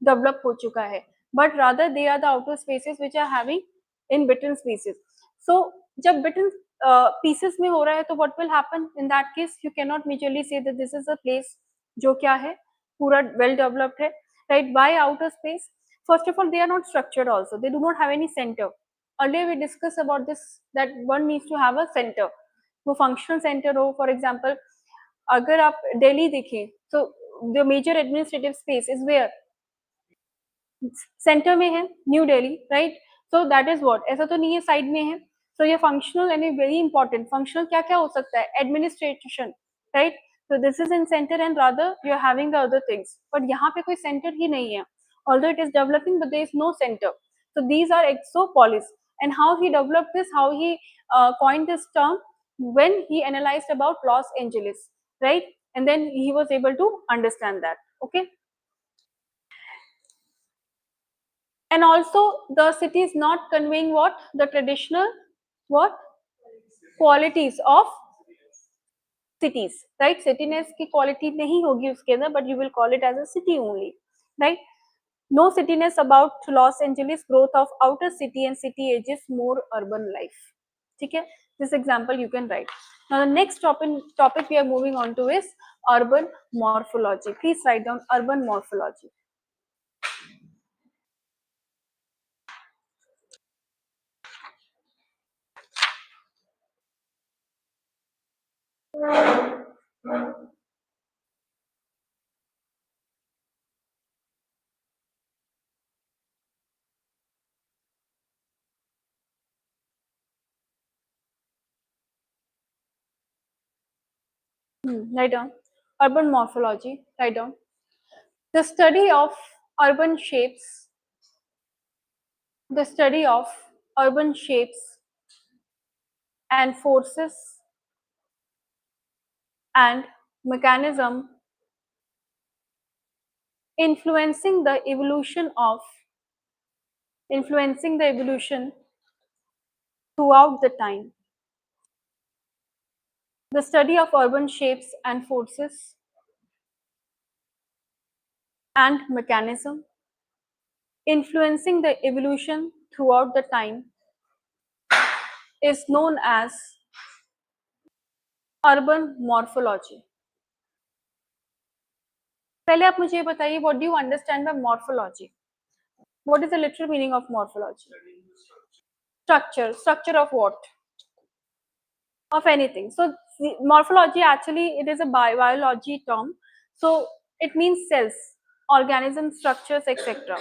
[SPEAKER 1] develop हो चुका है, but rather they are the outer spaces which are having in bit and pieces. So जब bit and pieces में हो रहा है तो what will happen in that case? You cannot majorly say that this is a place जो क्या है पूरा well developed है, right? Why outer space? First of all, they are not structured also, they do not have any center. Earlier we discussed about this, that one needs to have a center, वो functional center हो. For example, अगर आप दिल्ली देखें तो the major administrative space is where centre में है, new Delhi, right? So that is what, ऐसा तो नहीं है साइड में है. सो ये functional and very important. Functional क्या क्या हो सकता है? Administration, right? So this is in centre and rather you are having the other things, but यहाँ पे कोई सेंटर ही नहीं है. although it is developing but there is no center. So these are exopolis. And how he developed this, how he coined this term when he analyzed about Los Angeles, right? And then he was able to understand that. Okay. And also the city is not conveying what the traditional what qualities of cities, right? Cityness की quality नहीं होगी उसके अंदर, but you will call it as a city only, right? No cityness about Los Angeles. Growth of outer city and city ages more urban life. ठीक है? This example you can write. Now the next topic we are moving on to is urban morphology. Please write down urban morphology. Write down urban morphology. Write down the study of urban shapes, the study of urban shapes and forces and mechanism influencing the evolution of influencing the evolution throughout the time. The study of urban shapes and forces and mechanism influencing the evolution throughout the time is known as urban morphology. पहले आप मुझे ये बताइए, what do you understand by morphology? What is the literal meaning of morphology? Structure of what? Of anything. So morphology, actually it is a biology term, so it means cells, organism structures, etc.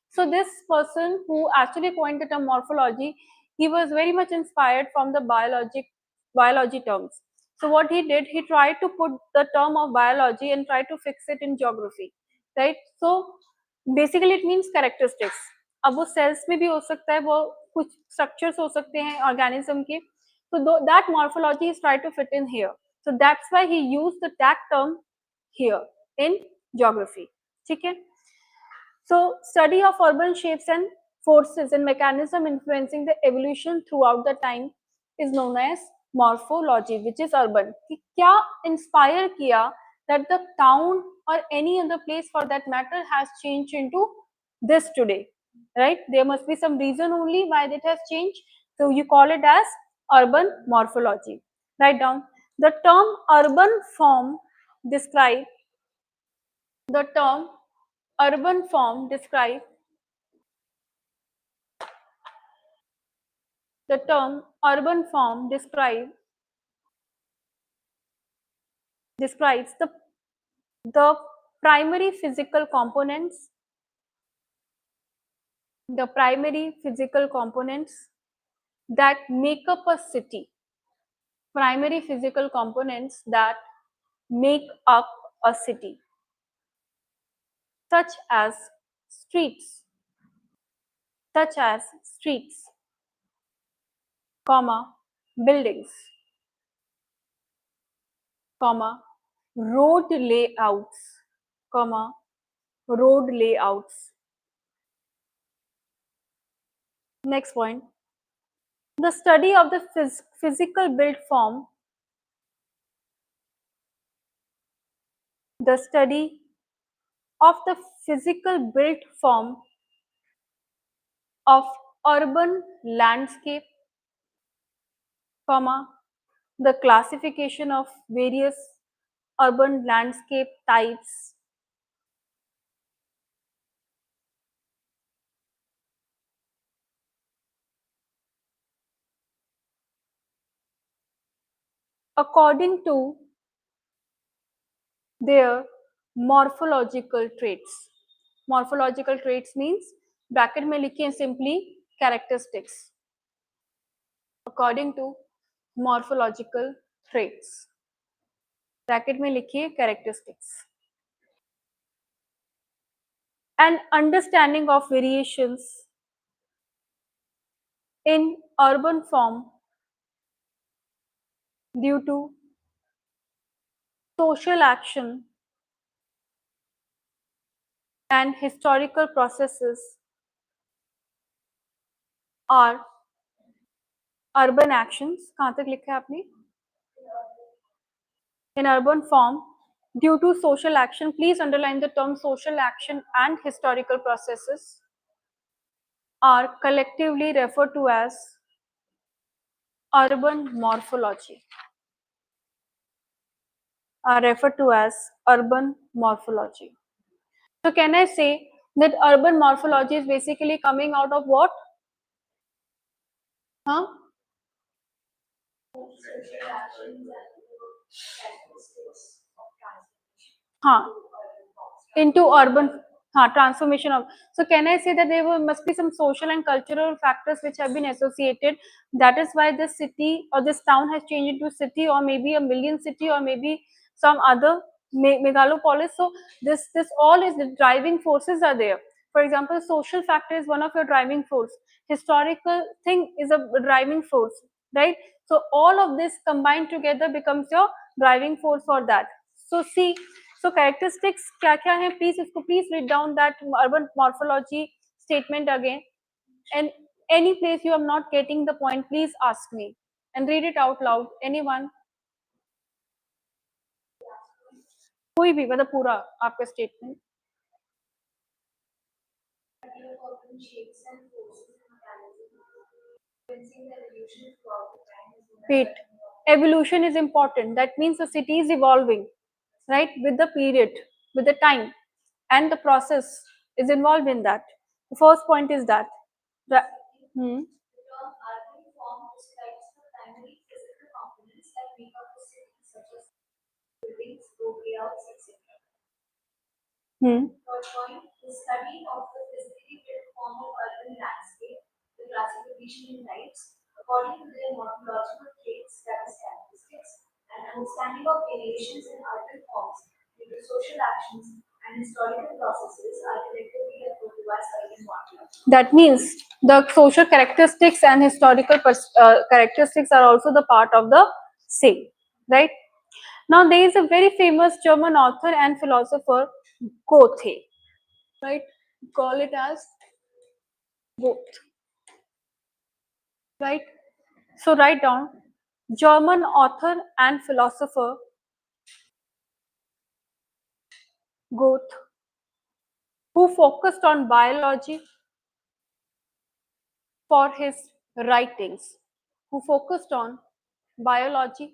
[SPEAKER 1] So this person who actually coined the term morphology, he was very much inspired from the biology terms. So what he did, he tried to put the term of biology and tried to fix it in geography, right? So basically it means characteristics. अब वो cells में भी हो सकता है, वो कुछ structures हो सकते हैं organism के. So that morphology is tried to fit in here. So that's why he used the that term here in geography. ठीक है? So study of urban shapes and forces and mechanism influencing the evolution throughout the time is known as morphology, which is urban. कि क्या inspire किया that the town or any other place for that matter has changed into this today, right? There must be some reason only why it has changed. So you call it as urban morphology. Write down the term urban form describe the term urban form describe the term urban form describes the primary physical components the primary physical components that make up a city, primary physical components that make up a city, such as streets, such as streets, comma, buildings, comma, road layouts, comma, road layouts. Next point, the study of the physical built form, the study of the physical built form of urban landscape, comma, the classification of various urban landscape types according to their morphological traits. Morphological traits means bracket में लिखिए simply characteristics according to morphological traits. Bracket में लिखिए characteristics. An understanding of variations in urban form due to social action and historical processes are urban actions. कहाँ तक लिखा है आपने? In urban form due to social action, please underline the term social action and historical processes are collectively referred to as urban morphology. Are referred to as urban morphology. So can I say that urban morphology is basically coming out of what? Huh? हाँ, into urban transformation of. So can I say that there must be some social and cultural factors which have been associated, that is why this city or this town has changed into city, or maybe a million city, or maybe some other megalopolis. So this all is the driving forces are there. For example, social factor is one of your driving force, historical thing is a driving force, right? So all of this combined together becomes your driving force for that. So see, so characteristics क्या क्या है, please इसको please read down that urban morphology statement again, and any place you are not getting the point, please ask me and read it out loud. Anyone? कोई भी मतलब पूरा आपका statement. Wait, evolution is important. That means the city is evolving, right, with the period. with the time and the process is involved in that. The first point is that. Hmm. Hmm. That means the social characteristics and historical characteristics are also the part of the same, right? Now there is a very famous German author and philosopher, Goethe, right? Call it as Goethe, right? So write down German author and philosopher Goethe, who focused on biology for his writings, who focused on biology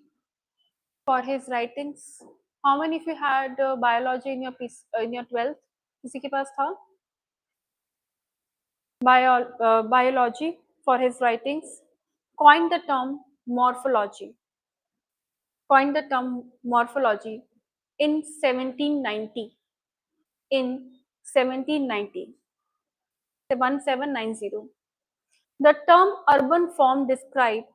[SPEAKER 1] for his writings. How many of you had biology in your in your 12th? किसी के पास था? Biology for his writings. Coined the term morphology. Coined the term morphology in 1790. In 1790. 1790. The term urban form described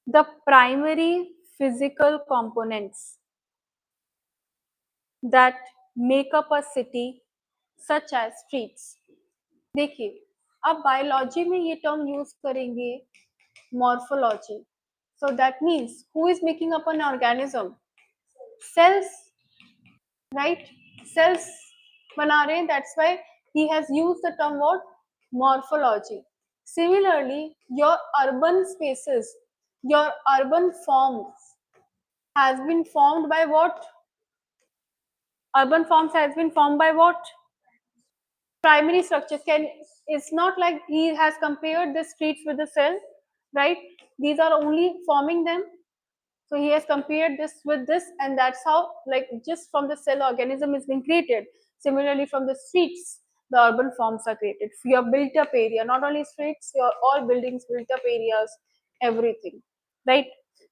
[SPEAKER 1] the primary physical components that make up a city such as streets. देखिए आप biology में ये term use करेंगे morphology. So that means who is making up an organism? Cells, right? Cells बना रहे हैं. That's why he has used the term what? Morphology. Similarly, your urban spaces, your urban forms has been formed by what? Urban forms has been formed by what? Primary structures. Can it's not like he has compared the streets with the cell, right? These are only forming them. So he has compared this with this, and that's how, like, just from the cell organism is being created. Similarly, from the streets, the urban forms are created. Your built-up area, not only streets, your all buildings, built-up areas, everything, right?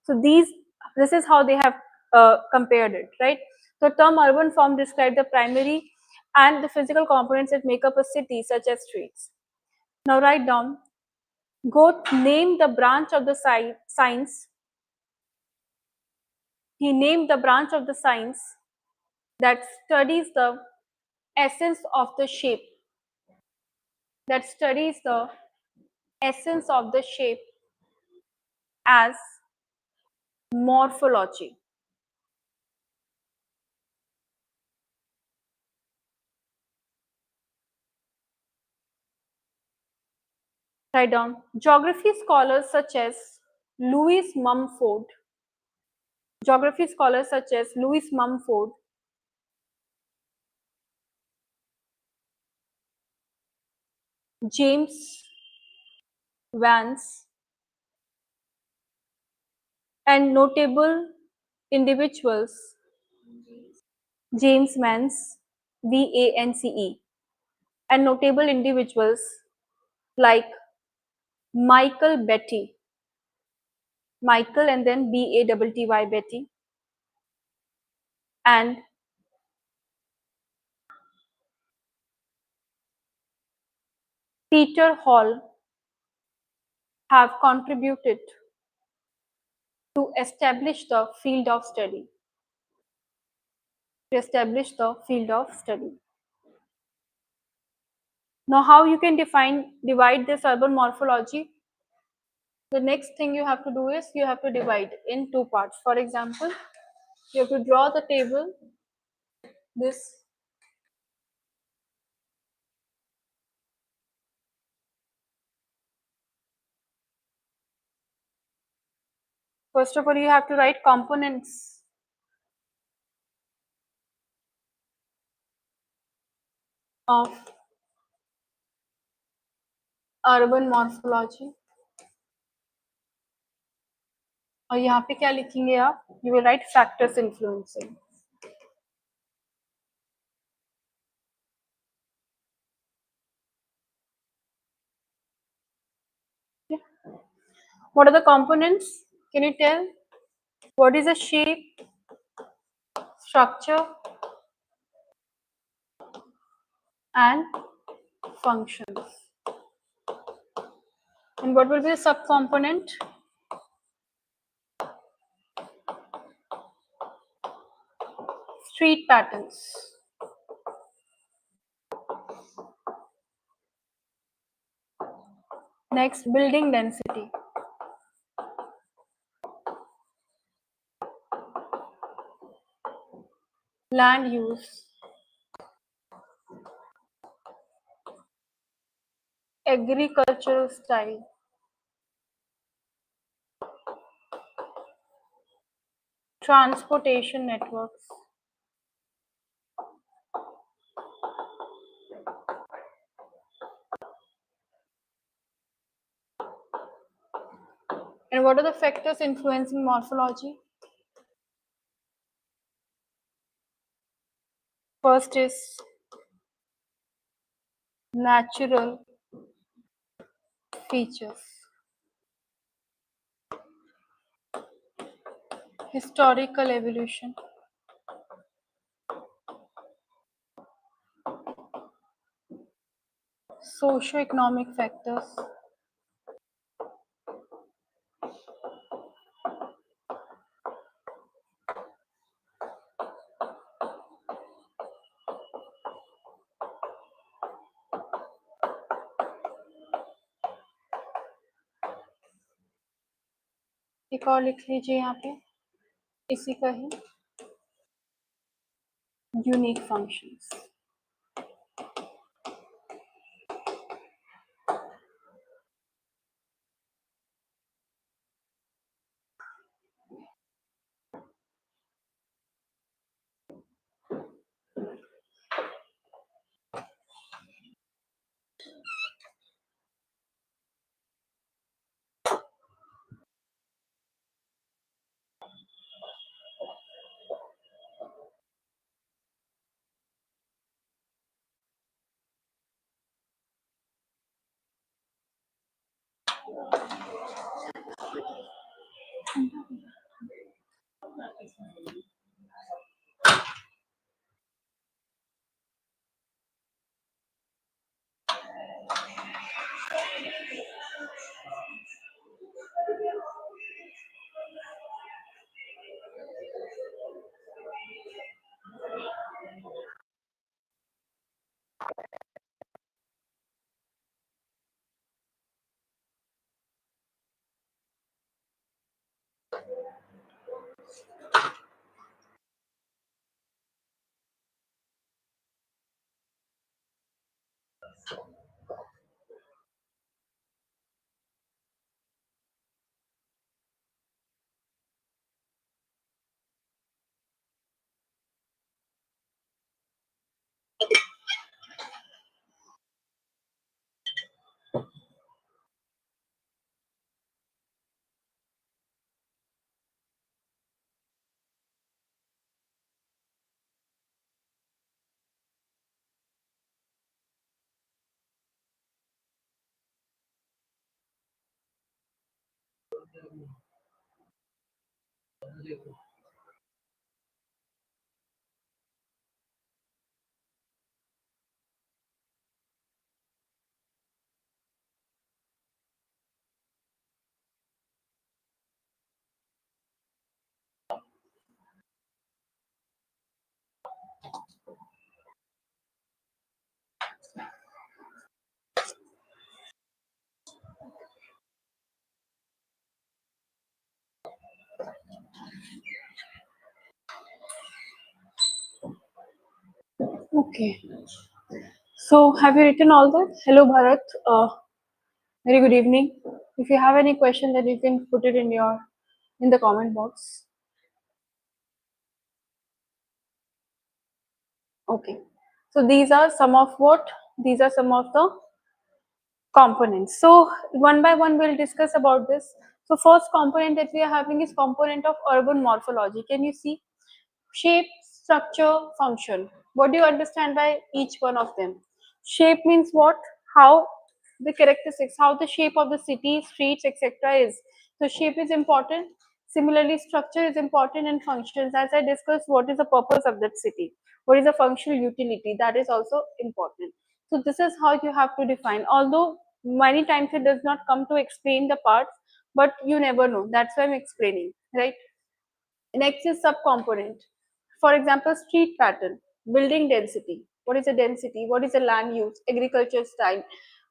[SPEAKER 1] So this is how they have compared it, right? The term urban form describes the primary and the physical components that make up a city, such as streets. Now write down. Goethe named the branch of the science. He named the branch of the science that studies the essence of the shape. That studies the essence of the shape as morphology. Write down. Geography scholars such as Louis Mumford. Geography scholars such as Louis Mumford, James Vance, and notable individuals, James Vance, Vance, and notable individuals like Michael Beatty, Michael and then Batty, Betty, and Peter Hall have contributed to establish the field of study. To establish the field of study. Now, how you can divide this urban morphology? The next thing you have to do is you have to divide in two parts. For example, you have to draw the table. This first of all, you have to write components of urban morphology. और यहाँ पे क्या लिखेंगे आप? You will write factors influencing. Yeah. What are the components? Can you tell? What is the shape, structure, and functions? And what will be the subcomponent? Street patterns. Next, building density. Land use. Agricultural style. Transportation networks. And what are the factors influencing morphology? First is natural features. Historical evolution. Socio-economic factors. एक और लिख लीजिए यहाँ पे इसी का ही unique functions. Okay. So have you written all that? Hello Bharat. Very good evening. If you have any question, then you can put it in the comment box. Okay. So these are some of what? These are some of the components. So one by one we'll discuss about this. So first component that we are having is component of urban morphology. Can you see? Shape, structure, function. What do you understand by each one of them? Shape means what? How the characteristics, how the shape of the city, streets, etc. is. So shape is important. Similarly, structure is important, and functions. As I discussed, what is the purpose of that city? What is the functional utility? That is also important. So this is how you have to define. Although many times it does not come to explain the parts, but you never know. That's why I'm explaining, right? Next is subcomponent. For example, street pattern, building density. What is the density? What is the land use? Agriculture style,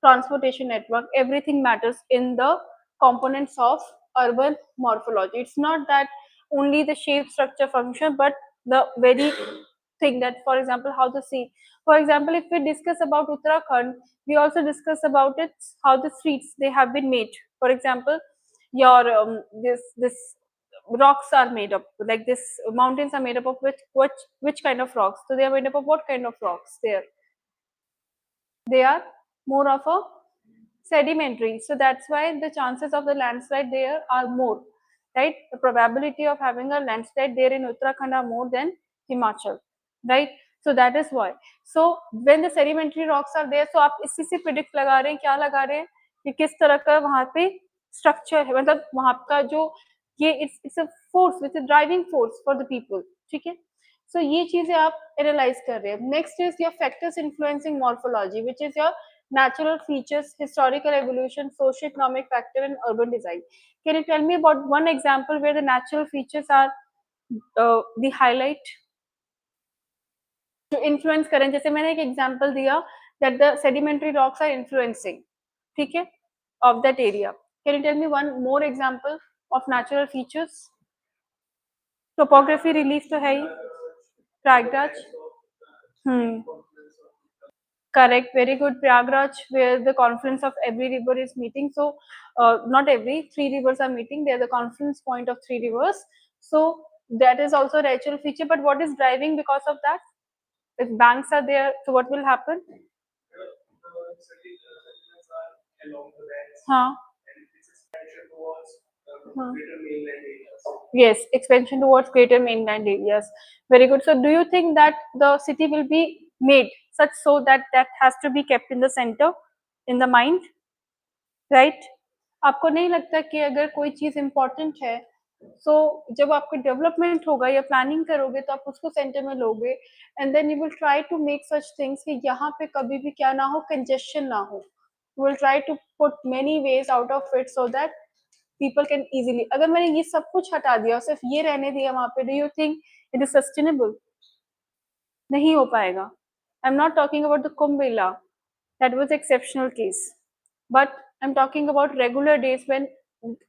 [SPEAKER 1] transportation network. Everything matters in the components of urban morphology. It's not that only the shape, structure, function, but the very thing that, for example, how the sea. For example, if we discuss about Uttarakhand, we also discuss about it how the streets they have been made. For example, your this rocks are made up, like this mountains are made up of which kind of rocks? So they are made up of what kind of rocks? They are more of a sedimentary, so that's why the chances of the landslide there are more, right? The probability of having a landslide there in Uttarakhand are more than Himachal, right? So that is why. So when the sedimentary rocks are there, so आप इसी से predict लगा रहे हैं, क्या लगा रहे हैं कि किस तरह का वहां पे स्ट्रक्चर है, मतलब वहां का जो ये it's a force, which is driving force for the people, ठीक है? सो ये चीजें आप एनालाइज कर रहे हैं. Next is your factors influencing morphology, which is your natural features, historical evolution, socio-economic factor, and urban design. Can you tell me about one example where the natural features are the highlight to influence करें? जैसे मैंने एक example दिया that the sedimentary rocks are influencing, ठीक है, of that area. Can you tell me one more example of natural features? Topography relief तो है ही, Prayagraj. Correct, very good. Prayagraj, where the confluence of every river is meeting. So, not every, three rivers are meeting. They are the confluence point of three rivers. So, that is also a natural feature. But what is driving because of that? If banks are there, so what will happen? Huh? Huh. Yes, expansion towards greater mainland areas. Very good. So, do you think that the city will be made such so that that has to be kept in the center, in the mind, right? आपको नहीं लगता कि अगर कोई चीज important है, सो जब आपका डेवलपमेंट होगा या प्लानिंग करोगे तो आप उसको सेंटर में लोगे, and then you will try to make such things कि यहाँ पे कभी भी क्या ना हो, कंजेशन ना हो. You will try to put many ways out of it so that people can easily. अगर मैंने ये सब कुछ हटा दिया और सिर्फ ये रहने दिया वहां पे, do you think it is sustainable? नहीं हो पाएगा. आई am not talking about the Kumbh Mela, that was exceptional case, but I'm talking about regular days when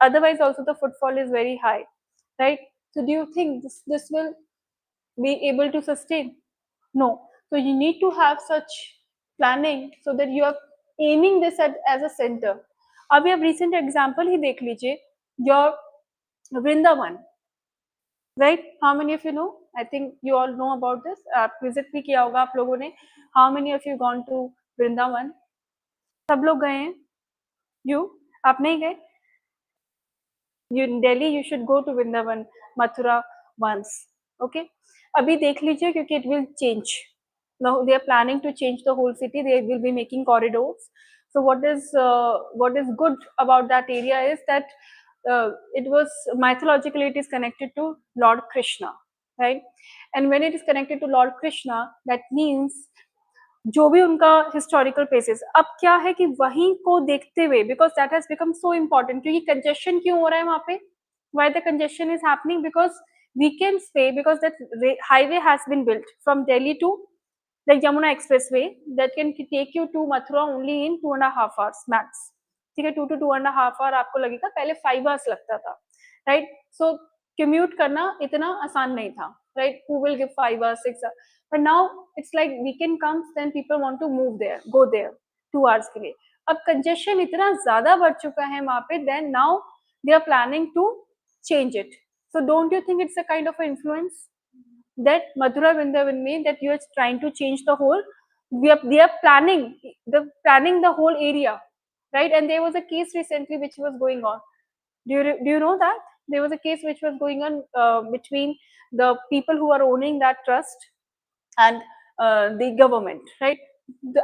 [SPEAKER 1] otherwise also the footfall is very high, right? So do you think this will be able to sustain? No. So you need to have such planning so that you are aiming this at as a center. अभी आप recent example ही देख लीजिए, your Vrindavan, right? How many of you know? I think you all know about this. Visit भी किया होगा आप लोगों ने. How many of you gone to Vrindavan? सब लोग गए हैं. You? आप नहीं गए? You in Delhi, you should go to Vrindavan, Mathura once. Okay? अभी देख लीजिए क्योंकि it will change. Now they are planning to change the whole city. They will be making corridors. So what is good about that area is that it was mythologically it is connected to Lord Krishna, right? And when it is connected to Lord Krishna, that means जो भी उनका historical places, अब क्या है कि वहीं को देखते हुए, because that has become so important, क्योंकि कंजेशन क्यों हो रहा है वहां पे? Why the congestion is happening? Because we can say because that highway has been built from Delhi to the Yamuna expressway that can take you to Mathura only in 2.5 hours max. ठीक है, 2 to 2.5 hour आपको लगेगा, पहले 5 hours लगता था, right? सो commute करना इतना आसान नहीं था, right? Who will give 5 hours 6 hours? But now it's like weekend comes, then people want to move there, go there 2 hours के लिए. अब congestion इतना ज़्यादा बढ़ चुका है वहाँ पे, then now they are planning to change it. So don't you think it's a kind of influence that Mathura Vrindavan mean that you are trying to change the whole? They are planning the whole area, right? And there was a case recently which was going on. Do you know that there was a case which was going on between the people who are owning that trust and the government, right?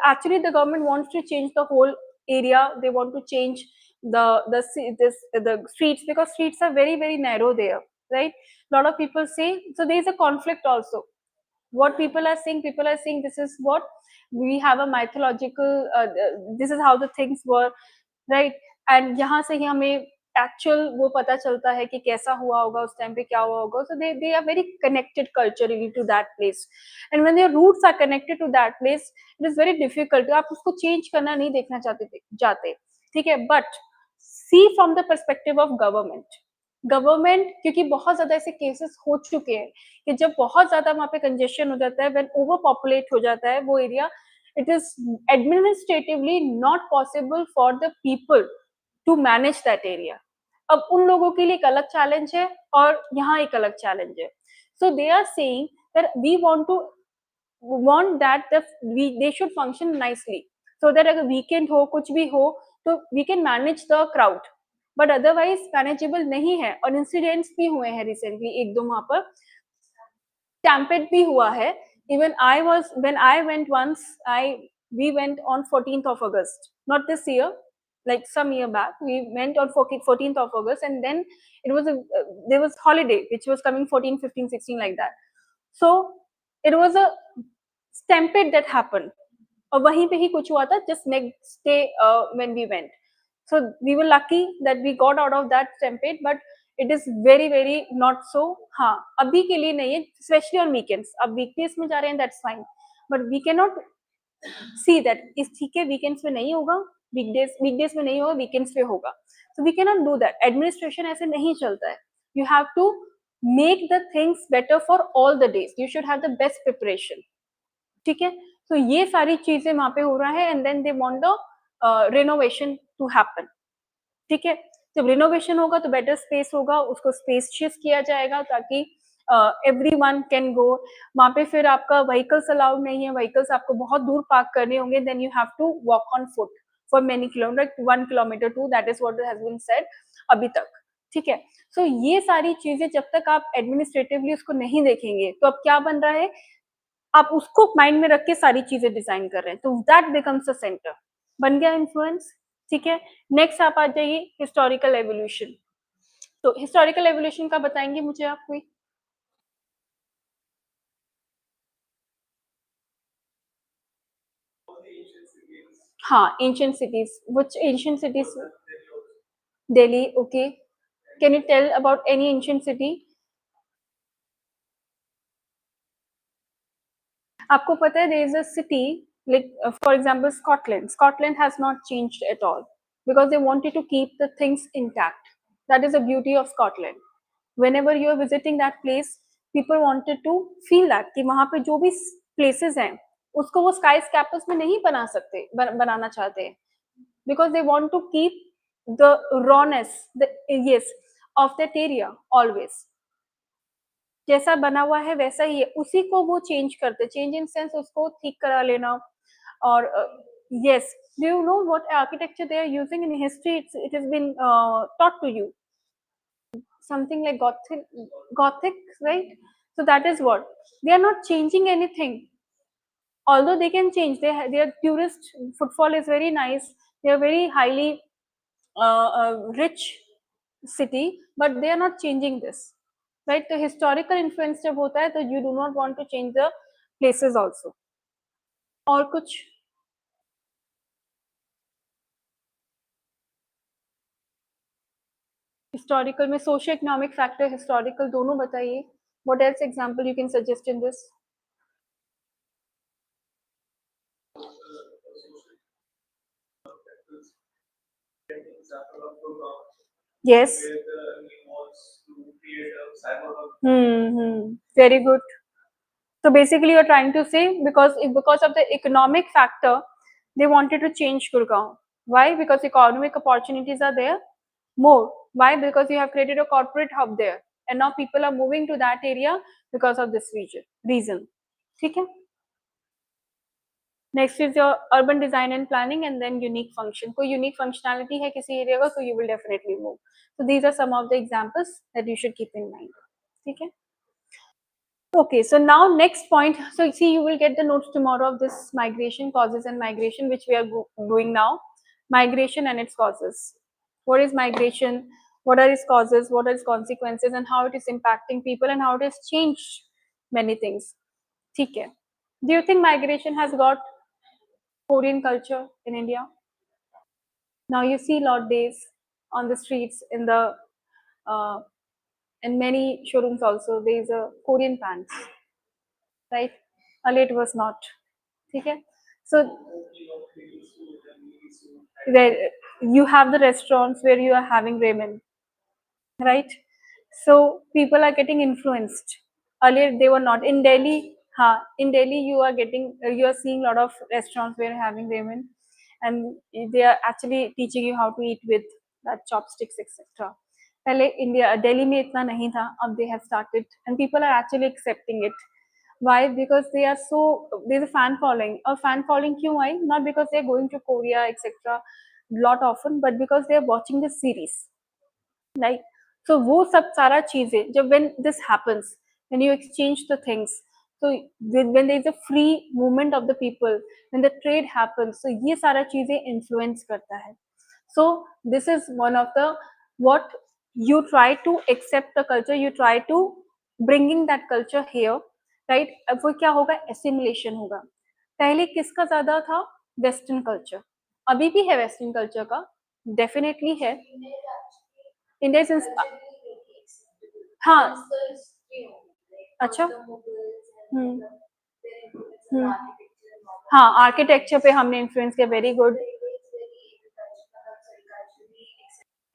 [SPEAKER 1] Actually, the government wants to change the whole area. They want to change the streets, because streets are very very narrow there, right? A lot of people say, so there is a conflict also. What people are saying, this is what we have a mythological, this is how the things were, right and यहाँ से ही हमें actual वो पता चलता है कि कैसा हुआ होगा उस टाइम पे, क्या हुआ होगा, so they are very connected culturally to that place, and when their roots are connected to that place, it is very difficult, आप उसको चेंज करना नहीं देखना जाते, ठीक है, but see from the perspective of government, क्योंकि बहुत ज्यादा ऐसे केसेस हो चुके हैं कि जब बहुत ज्यादा वहां पे कंजेशन हो जाता है, व्हेन ओवर पॉपुलेट हो जाता है वो area, it is administratively not possible for the people to manage that area. अब उन लोगों के लिए एक अलग चैलेंज है और यहाँ एक अलग चैलेंज है, so they are saying that we want that they should function nicely, so that अगर weekend हो कुछ भी हो तो we can manage the crowd, but otherwise manageable नहीं है, और इंसिडेंट्स भी हुए हैं रिसेंटली एक दो वहां पर, stampede bhi hua hai. Even when I went once, we went on 14th of August, not this year, like some year back. We went on 14th of August, and then there was holiday which was coming 14, 15, 16 like that. So it was a stampede that happened. और वहीं पे ही कुछ हुआ था just next day when we went. So we were lucky that we got out of that stampede, but it is very very not so. हाँ, अभी के लिए नहीं है, especially on weekends. अब weekdays में जा रहे हैं, that's fine, but we cannot see that इस ठीक है weekends में नहीं होगा, weekdays में नहीं होगा, weekends पे होगा. So we cannot do that. Administration ऐसे नहीं चलता है. You have to make the things better for all the days. You should have the best preparation. ठीक है, तो ये सारी चीजें वहां पे हो रहा है, and then they want the renovation to happen, ठीक है, जब रिनोवेशन होगा तो बेटर स्पेस होगा, उसको स्पेशियस किया जाएगा ताकि एवरीवन कैन गो वहां पे, फिर आपका व्हीकल्स अलाउड नहीं है, व्हीकल्स आपको बहुत दूर पार्क करने होंगे, then you have to walk on foot for many kilometre, 1 kilometre two, that is what has been said अभी तक, ठीक है, सो ये सारी चीजें जब तक आप एडमिनिस्ट्रेटिवली उसको नहीं देखेंगे, तो अब क्या बन रहा है, आप उसको माइंड में रख के सारी चीजें डिजाइन कर रहे हैं, तो दैट बिकम्स अ सेंटर, बन गया इन्फ्लुएंस, ठीक है। नेक्स्ट आप आ जाइए हिस्टोरिकल एवोल्यूशन, तो हिस्टोरिकल एवोल्यूशन का बताएंगे मुझे आप कोई? हाँ, ancient cities, which ancient cities? Delhi, okay, can you tell about any ancient city? आपको पता है there is a city, like for example Scotland has not changed at all, because they wanted to keep the things intact, that is the beauty of Scotland, whenever you are visiting that place, people wanted to feel that कि वहां पे जो भी places हैं उसको वो sky स्कैपर्स में नहीं बनाना चाहते हैं, because they want to keep the rawness, the yes of that area always, जैसा बना हुआ है वैसा ही है, उसी को वो चेंज करते, चेंज इन सेंस उसको ठीक करा लेना, और yes, do you know what architecture they are using in history? It has been taught to you, something like gothic, right? So that is what they are not changing anything, although they can change, their tourist footfall is very nice, they are very highly rich city, but they are not changing this, right? The historical influence जब होता है तो you do not want to change the places also. और कुछ historical में, socio economic factor, historical दोनों बताइए, what else example you can suggest in this? Yes. Very good. So basically, you're trying to say because of the economic factor, they wanted to change Gurgaon. Why? Because economic opportunities are there more. Why? Because you have created a corporate hub there, and now people are moving to that area because of this reason. ठीक है? Next is your urban design and planning and then unique function. कोई unique functionality है किसी area का, so you will definitely move. So these are some of the examples that you should keep in mind. ठीक है. Okay, so now next point. So see, you will get the notes tomorrow of this migration causes and migration, which we are doing now. Migration and its causes. What is migration? What are its causes? What are its consequences? And how it is impacting people and how it has changed many things. Okay. Do you think migration has got Korean culture in India? Now you see lot days on the streets uh, in many showrooms also. There is a Korean pants, right? Earlier it was not. Okay, so there you have the restaurants where you are having ramen, right? So people are getting influenced. Earlier they were not in Delhi. In Delhi you are seeing a lot of restaurants where having ramen, and they are actually teaching you how to eat with that chopsticks, etc. पहले India Delhi में इतना नहीं था, अब they have started and people are actually accepting it. Why? Because they are so, there's a fan following. और fan following क्यों आई? Not because they are going to Korea etc. lot often, but because they are watching the series. Right? So वो सब सारा चीजें जब when this happens, when you exchange the things, so when there is a free movement of the people, when the trade happens, so ये सारा चीजें influence करता है. So this is one of the what you try to accept the culture, you try to bringing that culture here, right? अब वो क्या होगा? Assimilation होगा. पहले किसका ज्यादा था? Western culture. अभी भी है Western culture का, definitely है. इंडिया सेंस हाँ अच्छा हम्म हाँ आर्किटेक्चर पे हमने इन्फ्लुएंस किया very good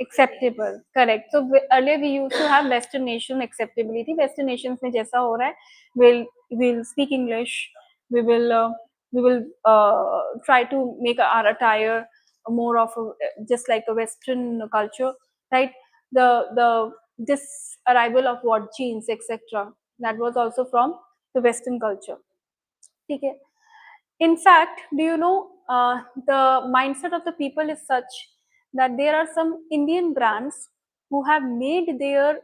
[SPEAKER 1] acceptable correct so earlier we used to have western nation acceptability western nations में जैसा हो रहा है we'll speak English we will try to make our attire more of just like a Western culture, right? The this arrival of what jeans etc. that was also from the Western culture. Okay. In fact, do you know the mindset of the people is such that there are some Indian brands who have made their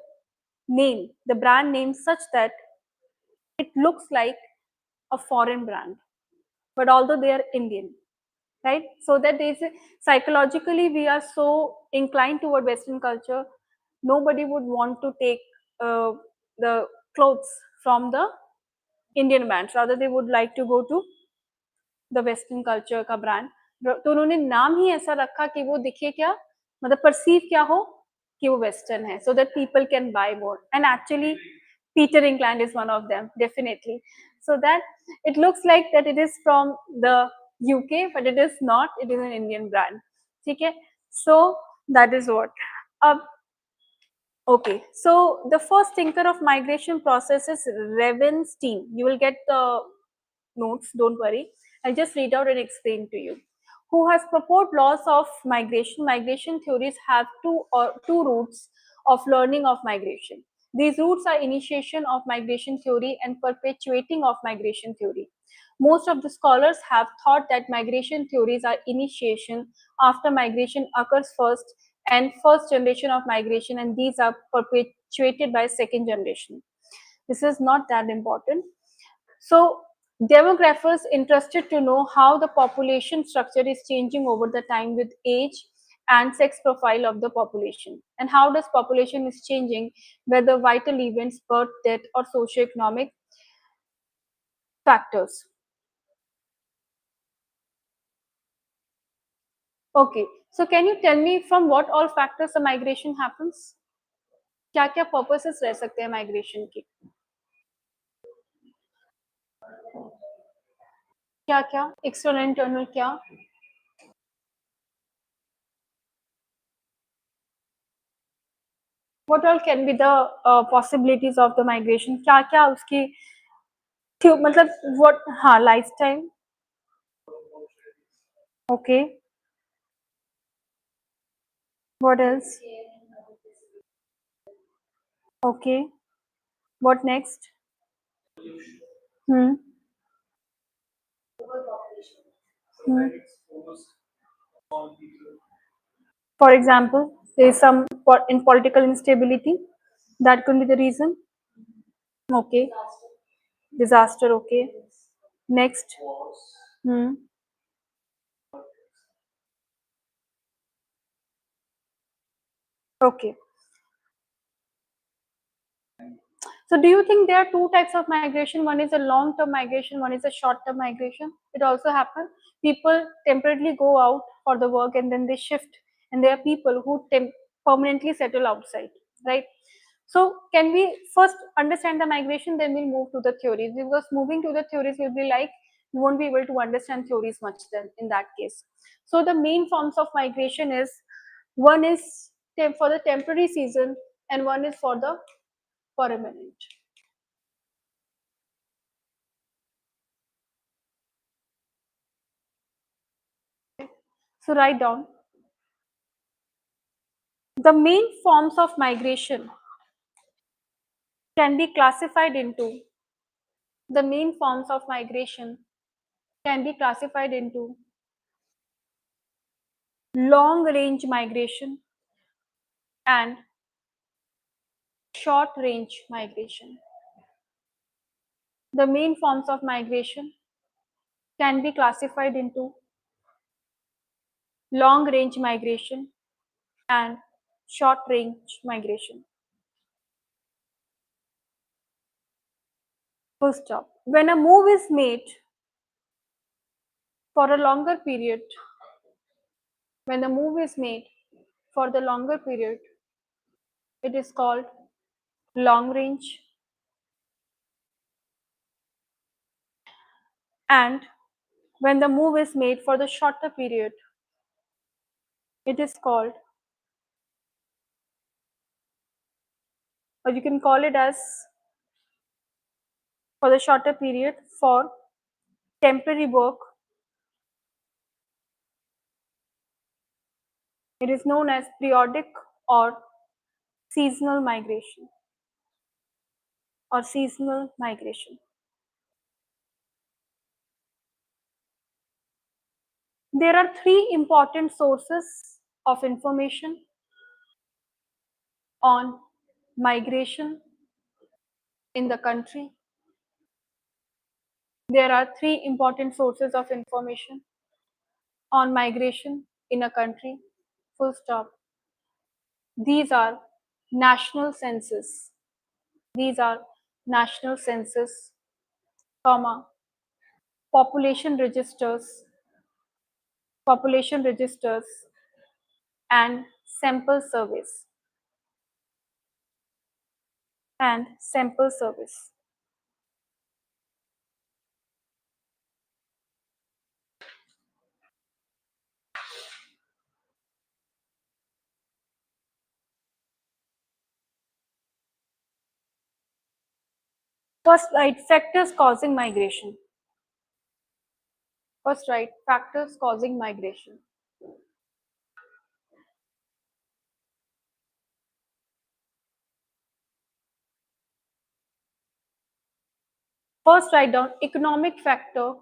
[SPEAKER 1] name, the brand name, such that it looks like a foreign brand, but although they are Indian, right? So that they say psychologically we are so inclined toward Western culture, nobody would want to take uh, the clothes from the Indian brands, rather they would like to go to the western culture का brand. तो उन्होंने नाम ही ऐसा रखा कि वो दिखे क्या, मतलब परसीव क्या हो कि वो वेस्टर्न है, सो that people can buy more. And actually Peter England is one of them, definitely. So that it looks like that it is from the UK, but it is not. It is an Indian brand. ठीक है? So that is what. अब okay. So the first thinker of migration process is Revenstein. You will get the notes, don't worry. I'll just read out and explain to you. Who has proposed laws of migration? Migration theories have two routes of learning of migration. These routes are initiation of migration theory and perpetuating of migration theory. Most of the scholars have thought that migration theories are initiation after migration occurs first and first generation of migration, and these are perpetuated by second generation. This is not that important. So demographers interested to know how the population structure is changing over the time with age and sex profile of the population, and how does population is changing, whether vital events, birth, death, or socioeconomic factors. Okay, so can you tell me from what all factors the migration happens? क्या क्या purposes रह सकते हैं migration के? क्या क्या external internal क्या? What all can be the possibilities of the migration? क्या क्या उसकी मतलब what हाँ lifestyle. Okay, what else? Okay, what next? Hmm. Hmm. For example, there is some in political instability. That could be the reason. Okay. Disaster. Okay. Next. Hmm. Okay. So do you think there are two types of migration? One is a long-term migration, one is a short-term migration. It also happens. People temporarily go out for the work and then they shift. And there are people who permanently settle outside, right? So can we first understand the migration, then we'll move to the theories, because moving to the theories will be like you won't be able to understand theories much then in that case. So the main forms of migration is, one is for the temporary season and one is for the permanent. So write down the main forms of migration can be classified into the main forms of migration can be classified into long range migration and short range migration. The main forms of migration can be classified into long range migration and short range migration. Full stop. When a move is made for a longer period, when the move is made for the longer period, it is called long range, and when the move is made for the shorter period, it is called, or you can call it as, for the shorter period for temporary work, it is known as periodic or seasonal migration or seasonal migration. There are three important sources of information on migration in the country. There are three important sources of information on migration in a country. Full stop. These are national census. These are national census, comma, population registers, population registers, and sample surveys, and sample surveys. First, right, factors causing migration. First, right, factors causing migration. First, write down economic factor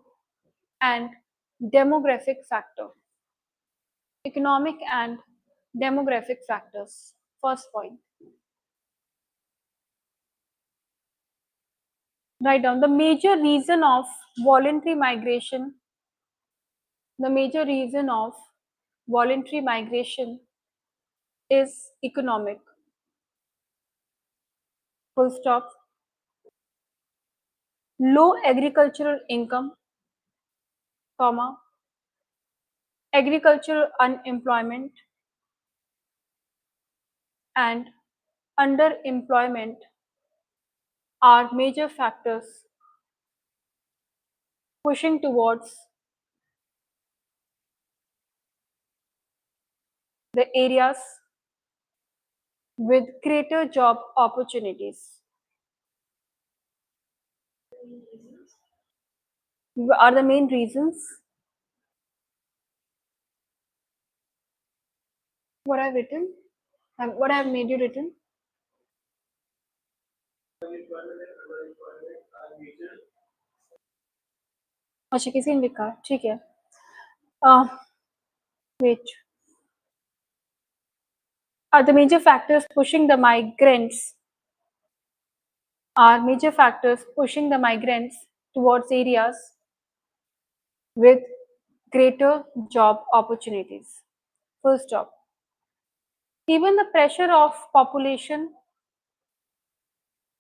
[SPEAKER 1] and demographic factor. Economic and demographic factors. First point. Write down the major reason of voluntary migration. The major reason of voluntary migration is economic. Full stop. Low agricultural income, comma, agricultural unemployment and underemployment are major factors pushing towards the areas with greater job opportunities. Are the main reasons what I've written, what I've made you written. अच्छा किसी ने लिखा ठीक है. Uh, wait. Are the major factors pushing the migrants are major factors pushing the migrants towards areas with greater job opportunities. First job. Even the pressure of population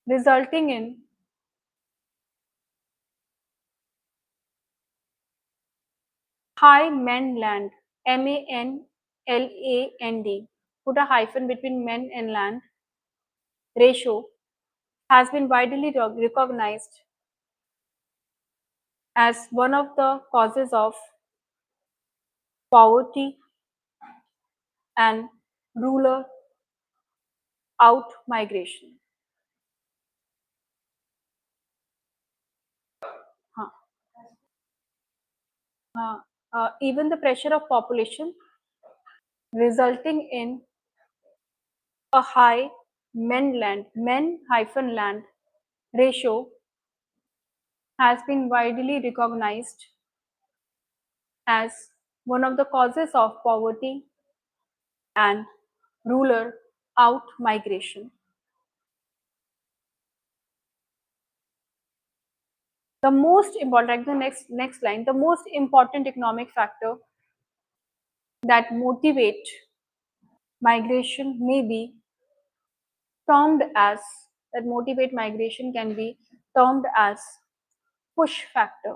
[SPEAKER 1] resulting in high mainland MANLAND, put a hyphen between men and land ratio has been widely recognized as one of the causes of poverty and rural out migration. Huh. Even the pressure of population resulting in a high men-land ratio has been widely recognized as one of the causes of poverty and rural out migration. The most important, like the next line, the most important economic factor that motivate migration may be termed as that motivate migration can be termed as push factor,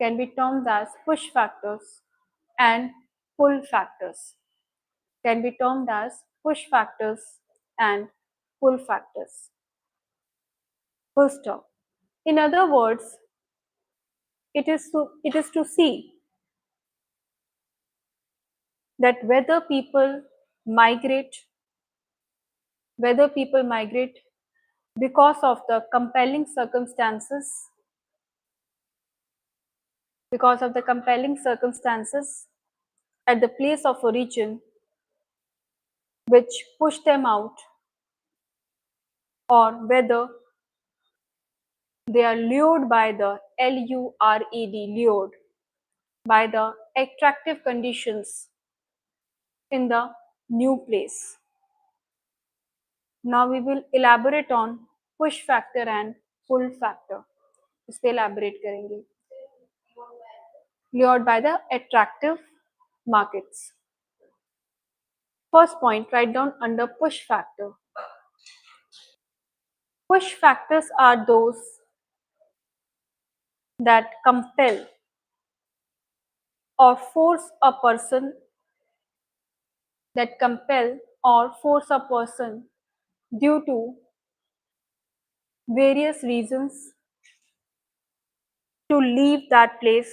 [SPEAKER 1] can be termed as push factors and pull factors, can be termed as push factors and pull factors. First off, in other words, it is to see that whether people migrate because of the compelling circumstances at the place of origin which push them out, or whether they are lured by the lured by the attractive conditions in the new place. Now we will elaborate on push factor and pull factor. इस पे elaborate करेंगे. Lured by the attractive markets. First point, write down under push factor. Push factors are those that compel or force a person due to various reasons to leave that place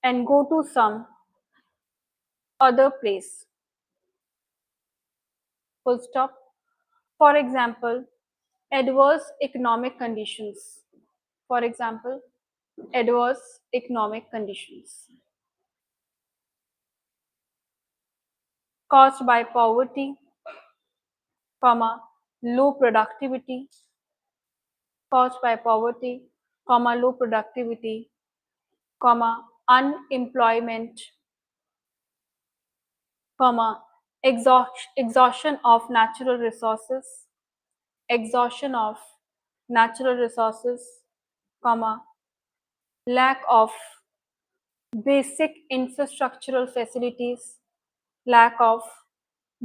[SPEAKER 1] and go to some other place. Full stop. For example, adverse economic conditions. For example, adverse economic conditions caused by poverty, low productivity, caused by poverty, low productivity, unemployment, exhaustion of natural resources, exhaustion of natural resources, lack of basic infrastructural facilities, lack of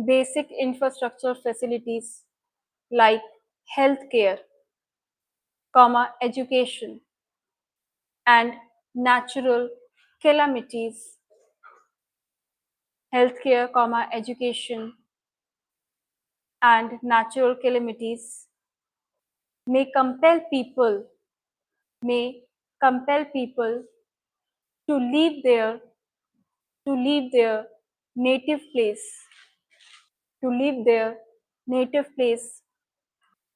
[SPEAKER 1] basic infrastructural facilities like healthcare, education, and natural calamities. Healthcare, education, and natural calamities may compel people to leave their native place to leave their native place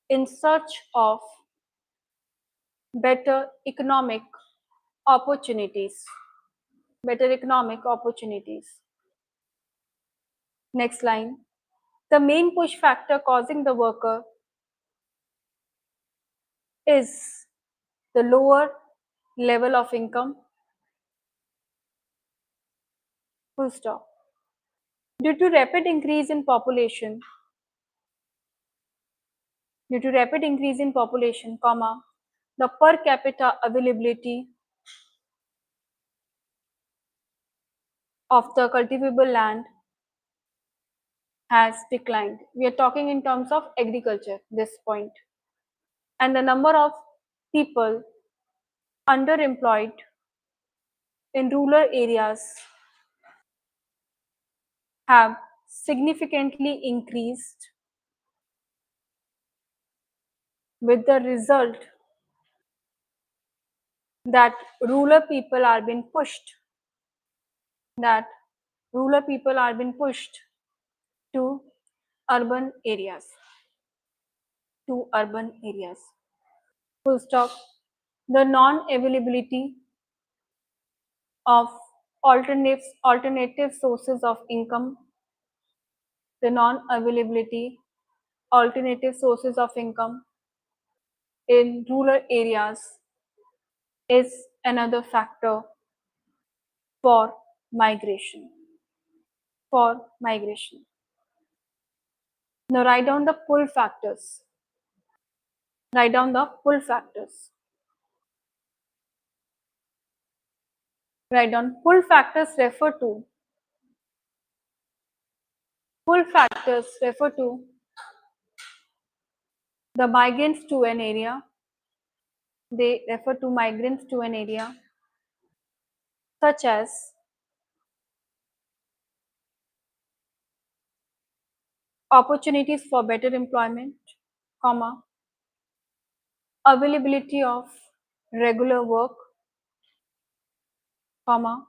[SPEAKER 1] in search of better economic opportunities better economic opportunities. Next line, the main push factor causing the worker is the lower level of income, full stop. Due to rapid increase in population, comma, the per capita availability of the cultivable land has declined. We are talking in terms of agriculture, this point. And the number of people underemployed in rural areas have significantly increased, with the result that rural people are being pushed that rural people are being pushed to urban areas full stop. The non availability of alternative sources of income the non availability alternative sources of income in rural areas is another factor for migration. Now write down the pull factors. Write down pull factors refer to the migrants to an area. They refer to migrants to an area such as opportunities for better employment, comma, availability of regular work, comma,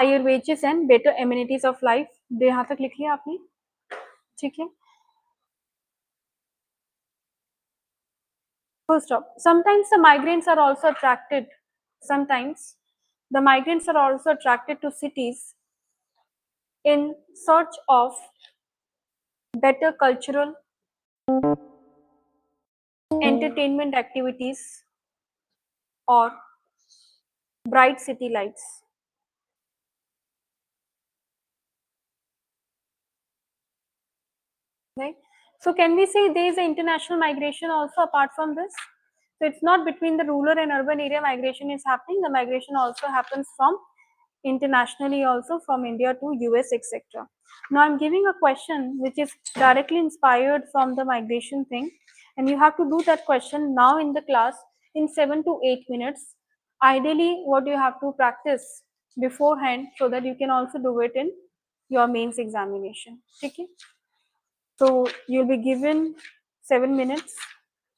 [SPEAKER 1] higher wages and better amenities of life. यहाँ तक लिख लिया आपने, ठीक है? Full stop. Sometimes the migrants are also attracted to cities in search of better cultural entertainment activities or bright city lights. Right? So can we say there is an international migration also apart from this? So it's not between the rural and urban area migration is happening. The migration also happens from internationally also, from India to US, etc. Now I'm giving a question which is directly inspired from the migration thing, and you have to do that question now in the class in 7 to 8 minutes. Ideally, what you have to practice beforehand so that you can also do it in your mains examination. Okay? So you'll be given 7 minutes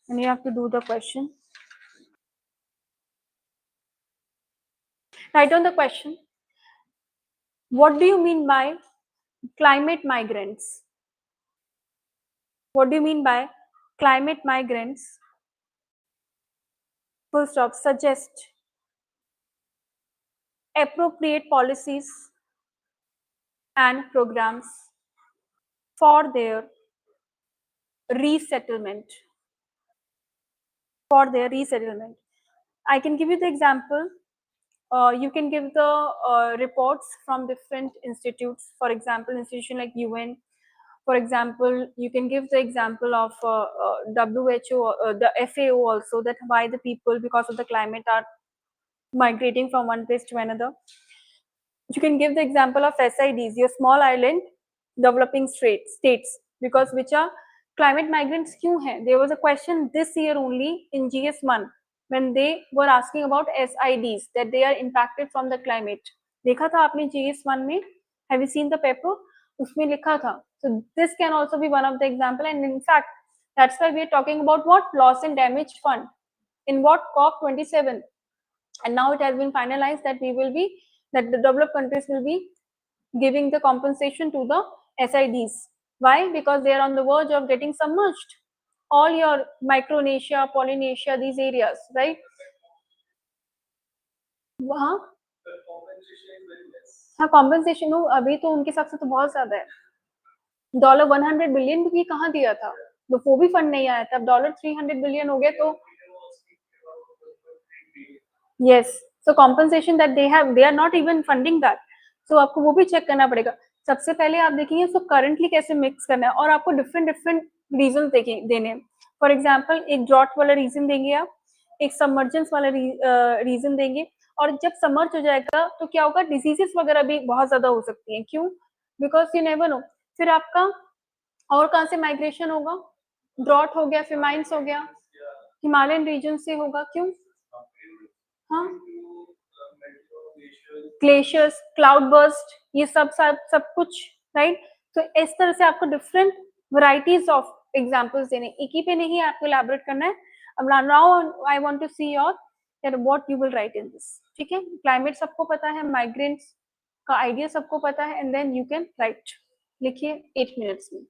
[SPEAKER 1] and you have to do the question. Write down the question. What do you mean by climate migrants? What do you mean by climate migrants? Full stop. Suggest appropriate policies and programs for their resettlement. For their resettlement. I can give you the example. You can give the reports from different institutes. For example, institution like UN. For example, you can give the example of WHO, the FAO also, that why the people, because of the climate, are migrating from one place to another. You can give the example of SIDs, your small island developing states, because which are climate migrants क्यों हैं? There was a question this year only in GS1 when they were asking about SIDs, that they are impacted from the climate. देखा था आपने GS1 में? Have you seen the paper? उसमें लिखा था. So this can also be one of the example, and in fact, that's why we are talking about what loss and damage fund in what COP27, and now it has been finalized that we will be, that the developed countries will be giving the compensation to the SIDs. Why? Because they are on the verge of getting submerged. All your Micronesia, Polynesia, these areas, right? वहाँ हाँ compensation हो, अभी तो उनके हिसाब से तो बहुत ज्यादा है. $100 बिलियन भी कहाँ दिया था, तो वो भी फंड नहीं आया था. अब $300 बिलियन हो गए तो yes, so compensation that they have, they are not even funding that. So आपको वो भी चेक करना पड़ेगा. सबसे पहले आप देखेंगे उसको करंटली कैसे मिक्स करना है, और आपको डिफरेंट डिफरेंट रीजन देने हैं. फॉर एग्जाम्पल एक ड्रॉट वाला रीजन देंगे आप, एक सबमर्जेंस वाला रीजन देंगे, और जब सबमर्ज हो जाएगा तो क्या होगा, डिजीजेस वगैरह भी बहुत ज्यादा हो सकती हैं. क्यों? Because you never know. फिर आपका और कहाँ से माइग्रेशन होगा? ड्रॉट हो गया, फिमाइंस हो गया, हिमालयन रीजन से होगा. क्यों? हाँ, ग्लेशियर्स, क्लाउड बर्स्ट, ये सब कुछ, राइट. तो इस तरह से आपको डिफरेंट वैरायटीज ऑफ एग्जांपल्स देने, एक ही पे नहीं आपको एलैबोरेट करना है. अब now I want to see your that what you will write in this. ठीक है, क्लाइमेट सबको पता है, माइग्रेंट्स का आइडिया सबको पता है, and then you can write. लिखिए 8 मिनट्स में.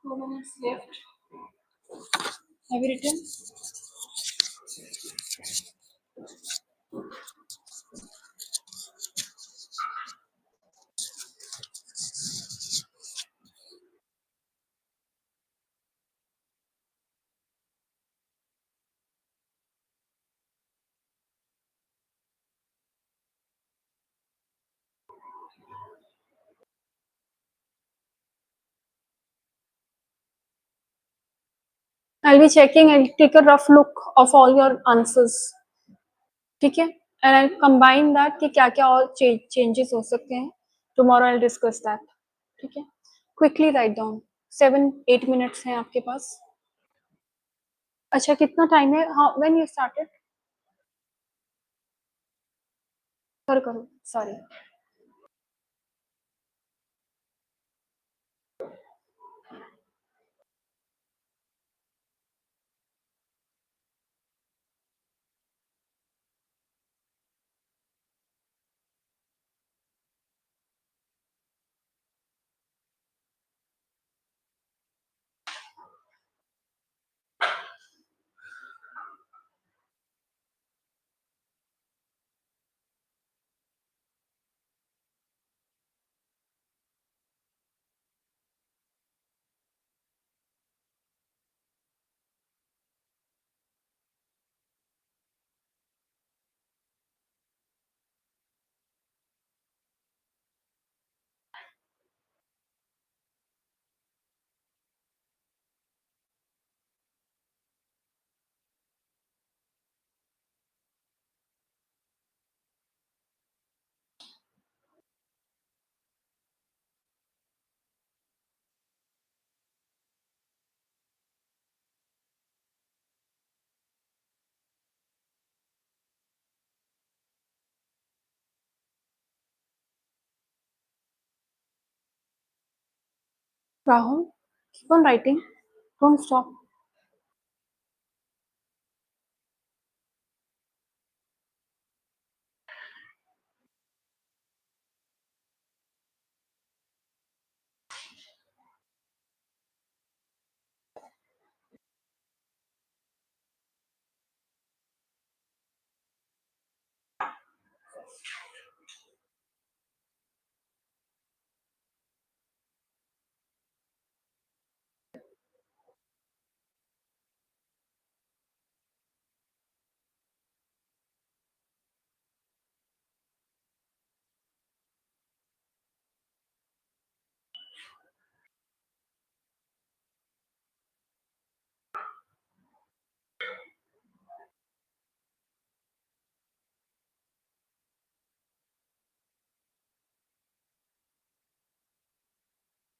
[SPEAKER 1] 2 minutes left. Have you written? I'll be checking. I'll take a rough look of all your answers. ठीक है? And I'll combine that कि क्या क्या और changes हो सकते हैं. Tomorrow I'll discuss that. ठीक है? Quickly write down. 7-8 minutes हैं आपके पास. अच्छा कितना टाइम है? हाँ, when you started? करो. Sorry. Rahul, keep on writing. Don't stop.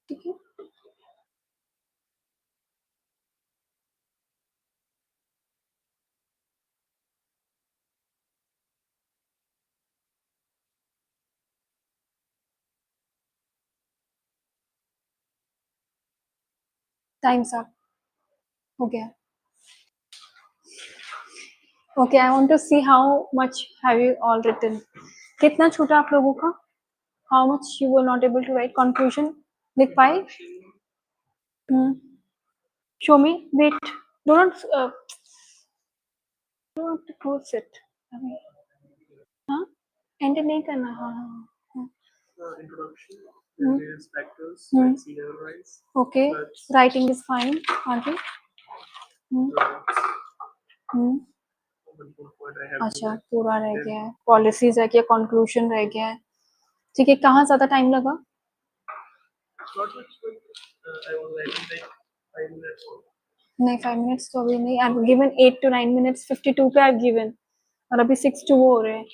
[SPEAKER 1] ठीक है? Time's up. हो गया. Okay, I want to see how much have you all written. कितना छूटा आप लोगों का? How much you were not able to write conclusion? लिख पाए? Show me. Wait. Do not. Don't have to close it. अभी. हाँ? End नहीं करना. हाँ हाँ. Introduction. Various factors. Like sea level rise. Okay. Writing is fine. आगे. अच्छा पूरा रह गया है. पॉलिसीज रह गया, कंक्लूजन रह गया है. ठीक है, कहाँ ज्यादा टाइम लगा? नहीं 5 मिनट्स तो अभी नहीं. I have given 8 to 9 minutes. 52 पे आई हैव गिवन और अभी 6 to वो हो रहे हैं.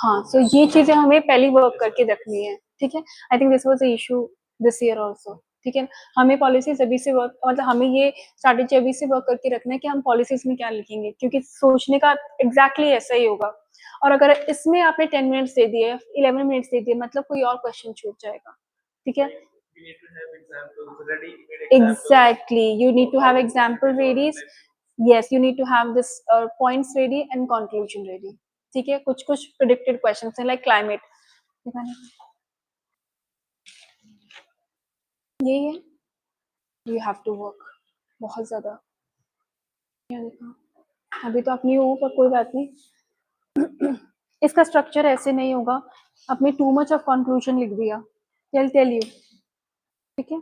[SPEAKER 1] हाँ, सो ये चीजें हमें पहले वर्क करके रखनी है. ठीक है, I think this was the issue this year also. ठीक है, हमें पॉलिसीज अभी से वर्क, मतलब हमें ये स्ट्रैटेजी अभी से वर्क करके रखना है कि हम पॉलिसीज में क्या लिखेंगे, क्योंकि सोचने का एग्जैक्टली ऐसा ही होगा. और अगर इसमें आपने 10 मिनट्स दे दिए, 11 मिनट्स दे दिए, मतलब कोई और क्वेश्चन छूट जाएगा. ठीक है, exactly, you need to have example ready. Yes, you need to have this points ready and conclusion ready. ठीक है, कुछ कुछ predicted questions हैं like climate. यही है, यू हैव टू वर्क बहुत ज्यादा। ये देखा, अभी तो आप न्यू हो पर कोई बात नहीं। इसका स्ट्रक्चर ऐसे नहीं होगा, आपने टू मच ऑफ कंक्लूजन लिख दिया, टेल यू, ठीक है।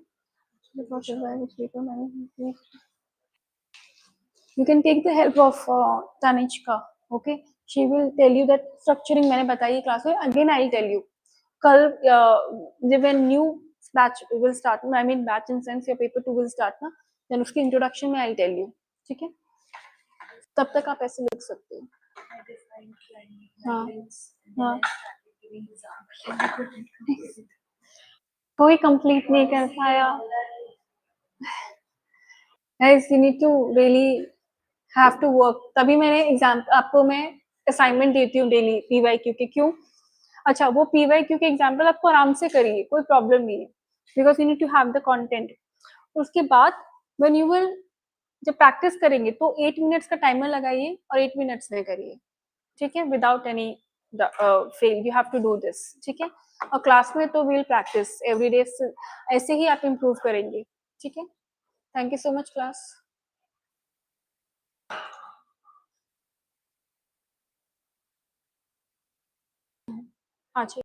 [SPEAKER 1] You can take the help of Tanishka, okay? She will tell you that structuring मैंने बताई क्लास में. Again, I'll tell you. कल जब when new batch will start, I mean batch in sense your paper 2 will start ना, then उसकी introduction में I'll tell you, ठीक है? तब तक आप ऐसे लिख सकते हो. हाँ हाँ. कोई कंप्लीट नहीं कर पाया. Guys, you need to really have to work. तभी मैंने एग्जाम आपको मैं असाइनमेंट देती हूँ डेली पीवाईक्यू के. क्यों? अच्छा, वो पीवाईक्यू के एग्जाम्पल आपको आराम से करिए, कोई प्रॉब्लम नहीं है, because you need to have the content. उसके बाद व्हेन यू विल जब प्रैक्टिस करेंगे तो 8 मिनट्स का टाइमर लगाइए और 8 मिनट्स में करिए, ठीक है, without any fail. You have to do this, ठीक है. और क्लास में तो विल प्रैक्टिस एवरी डे, ऐसे ही आप इम्प्रूव करेंगे, ठीक है. Thank you so much class. अच्छा.